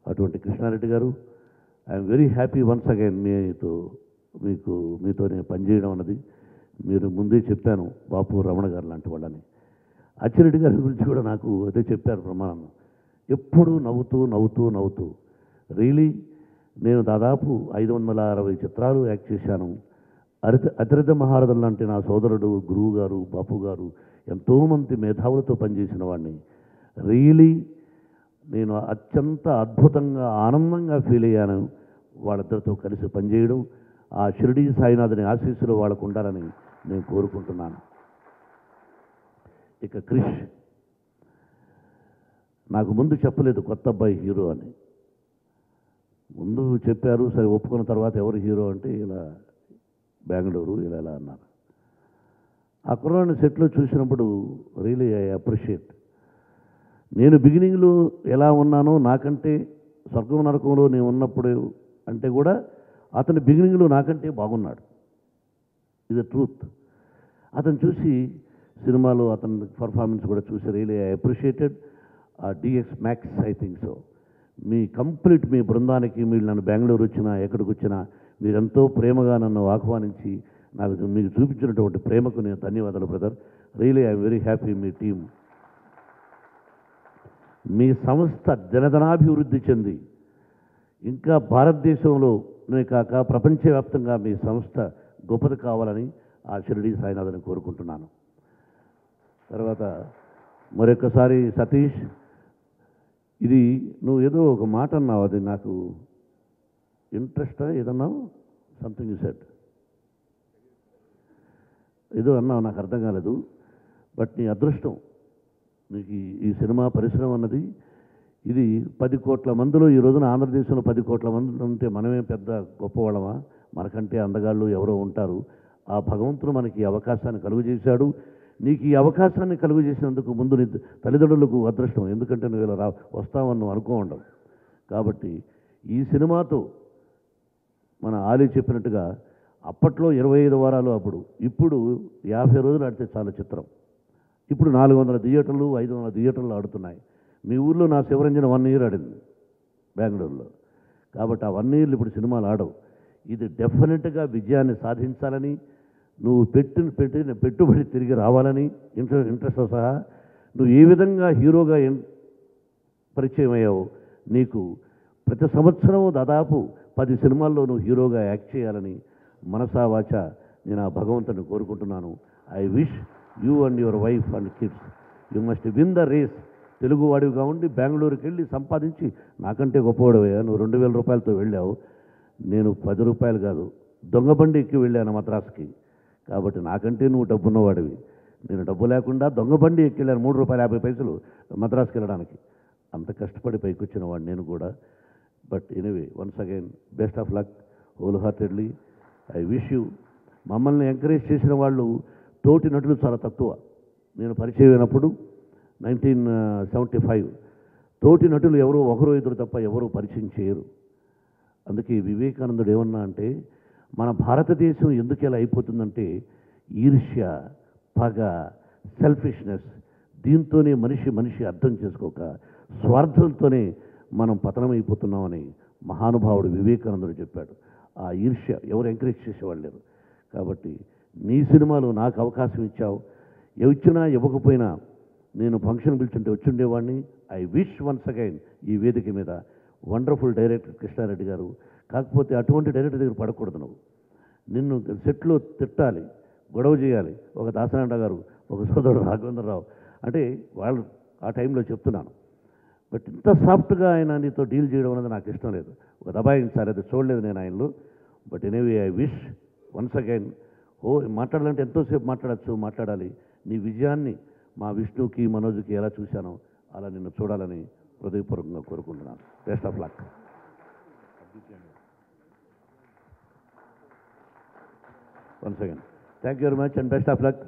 అటువంటి కృష్ణారెడ్డి గారు, I'm very happy once again మీతో నేను పనిచేయడం అన్నది. మీరు ముందే చెప్పాను బాపు రమణ గారు లాంటి వాళ్ళని. అచ్చిరెడ్డి గారి గురించి కూడా నాకు అదే చెప్పారు ప్రమాణం. ఎప్పుడూ నవ్వుతూ రియలీ నేను దాదాపు 560 చిత్రాలు యాక్ట్ చేశాను. అతిరథ మహారథులు లాంటి నా సోదరుడు, గురువు గారు, బాపు గారు ఎంతోమంది మేధావులతో పనిచేసిన వాడిని. రియలీ నేను అత్యంత అద్భుతంగా, ఆనందంగా ఫీల్ అయ్యాను వాళ్ళిద్దరితో కలిసి పనిచేయడం. ఆ షిరిడీ సాయినాథుని ఆశీస్సులు వాళ్ళకు ఉండాలని నేను కోరుకుంటున్నాను. ఇక క్రిష్ నాకు ముందు చెప్పలేదు కొత్త అబ్బాయి హీరో అని. ముందు చెప్పారు, సరే ఒప్పుకున్న తర్వాత ఎవరు హీరో అంటే ఇలా బెంగళూరు ఇలా అన్నారు. ఆ కుర్రాడిని సెట్లో చూసినప్పుడు రియలీ ఐ అప్రిషియేట్. నేను బిగినింగ్లో ఎలా ఉన్నానో, నాకంటే స్వర్గం నరకంలో నేను ఉన్నప్పుడు అంటే కూడా అతను బిగినింగ్లో నాకంటే బాగున్నాడు. ఇది ట్రూత్. అతను చూసి సినిమాలో అతని పర్ఫార్మెన్స్ కూడా చూసి really I appreciated. DX Max I think so. మీ బృందానికి మీరు నన్ను బెంగళూరు వచ్చినా ఎక్కడికి వచ్చినా మీరెంతో ప్రేమగా నన్ను ఆహ్వానించి మీకు చూపించినటువంటి ప్రేమకు నేను ధన్యవాదాలు brother. Really I'm very happy. మీ టీం, మీ సంస్థ జనధనాభివృద్ధి చెంది ఇంకా భారతదేశంలోనే కాక ప్రపంచవ్యాప్తంగా మీ సంస్థ గొప్పది కావాలని ఆ షిరిడి సాయినాథ్ని కోరుకుంటున్నాను. తర్వాత మరొకసారి సతీష్, ఇది నువ్వు ఏదో ఒక మాట అన్నావు, అది నాకు ఇంట్రెస్టా ఏదన్నావు, సంథింగ్ యూ సెడ్, ఏదో అన్నావు, నాకు అర్థం కాలేదు. బట్ నీ అదృష్టం, నీకు ఈ సినిమా పరిశ్రమ అన్నది ఇది 10 కోట్ల మందిలో ఈ రోజున ఆంధ్రదేశంలో 10 కోట్ల మంది ఉంటే మనమే పెద్ద గొప్పవాళ్ళమా? మనకంటే అందగాళ్ళు ఎవరో ఉంటారు. ఆ భగవంతుడు మనకి ఈ అవకాశాన్ని కలుగజేశాడు. నీకు ఈ అవకాశాన్ని కలుగజేసినందుకు ముందు నీ తల్లిదండ్రులకు అదృష్టం. ఎందుకంటే నువ్వు ఇలా వస్తావని నువ్వు అనుకో ఉండవు. కాబట్టి ఈ సినిమాతో మన ఆలీ చెప్పినట్టుగా అప్పట్లో 25 వారాలు, ఇప్పుడు 50 రోజులు ఆడితే చాలా చిత్రం. ఇప్పుడు 400 థియేటర్లు 500 థియేటర్లు ఆడుతున్నాయి. మీ ఊర్లో నా శివరంజన్ 1 ఇయర్ ఆడింది బెంగళూరులో. కాబట్టి ఆ 1 ఇయర్లు ఇప్పుడు సినిమాలు ఆడవు. ఇది డెఫినెట్గా విజయాన్ని సాధించాలని, నువ్వు పెట్టిన పెట్టుబడి తిరిగి రావాలని ఇంట్రెస్ట్తో సహా నువ్వు ఏ విధంగా హీరోగా పరిచయం అయ్యావో, నీకు ప్రతి సంవత్సరం దాదాపు 10 సినిమాల్లో నువ్వు హీరోగా యాక్ట్ చేయాలని మనసా వాచ నేను ఆ భగవంతుని కోరుకుంటున్నాను. I wish you and your wife and kids you must win the race. తెలుగువాడివిగా ఉండి బెంగళూరుకి వెళ్ళి సంపాదించి, నాకంటే గొప్పవాడివయ్యా, నువ్వు 2000 రూపాయలతో వెళ్ళావు, నేను 10 రూపాయలు కాదు దొంగబండి ఎక్కి వెళ్ళాను మద్రాసుకి. కాబట్టి నాకంటే నువ్వు డబ్బున్నవాడివి. నేను డబ్బు లేకుండా దొంగబండి ఎక్కి వెళ్ళాను, 3 రూపాయలు 50 పైసలు మద్రాసుకి వెళ్ళడానికి. అంత కష్టపడి పైకి వచ్చిన వాడు నేను కూడా. But anyway, once again best of luck whole heartedly. I wish you. మమ్మల్ని ఎంకరేజ్ చేసిన వాళ్ళు తోటి నటులు చాలా తక్కువ. నేను పరిచయం అయినప్పుడు 1975 తోటి నటులు ఎవరో 1-2 తప్ప ఎవరూ పరిచయం చేయరు. అందుకే వివేకానందుడు ఏమన్నా అంటే, మన భారతదేశం ఎందుకు ఎలా అయిపోతుందంటే ఈర్ష్య, పగ, సెల్ఫిష్నెస్, దీంతోనే మనిషి అర్థం చేసుకోక స్వార్థంతోనే మనం పతనమైపోతున్నామని మహానుభావుడు వివేకానందుడు చెప్పాడు. ఆ ఈర్ష్య ఎవరు ఎంకరేజ్ చేసేవాళ్ళు లేరు. కాబట్టి నీ సినిమాలో నాకు అవకాశం ఇచ్చావు. ఇచ్చినా ఇవ్వకపోయినా నేను ఫంక్షన్ పిలిచుంటే వచ్చిండేవాడిని. ఐ విష్ వన్స్ అగైన్ ఈ వేదిక మీద వండర్ఫుల్ డైరెక్టర్ కృష్ణారెడ్డి గారు. కాకపోతే అటువంటి డైరెక్టర్ దగ్గర పడకూడదు. నువ్వు నిన్ను సెట్లో తిట్టాలి, గొడవ చేయాలి. ఒక దాసనారాయణ గారు, ఒక సోదరుడు రాఘవేంద్రరావు, అంటే వాళ్ళు ఆ టైంలో చెప్తున్నాను. బట్ ఇంత సాఫ్ట్గా ఆయన నీతో డీల్ చేయడం అనేది నాకు ఇష్టం లేదు. ఒక దబాయించాలి, అది చూడలేదు నేను ఆయనలో. But anyway I wish once again. మాట్లాడాలంటే ఎంతోసేపు మాట్లాడాలి. నీ విజయాన్ని మా విష్ణుకి మనోజ్కి ఎలా చూశానో అలా నిన్ను చూడాలని హృదయపూర్వకంగా కోరుకుంటున్నాను. Best of luck. Once again thank you very much and best of luck.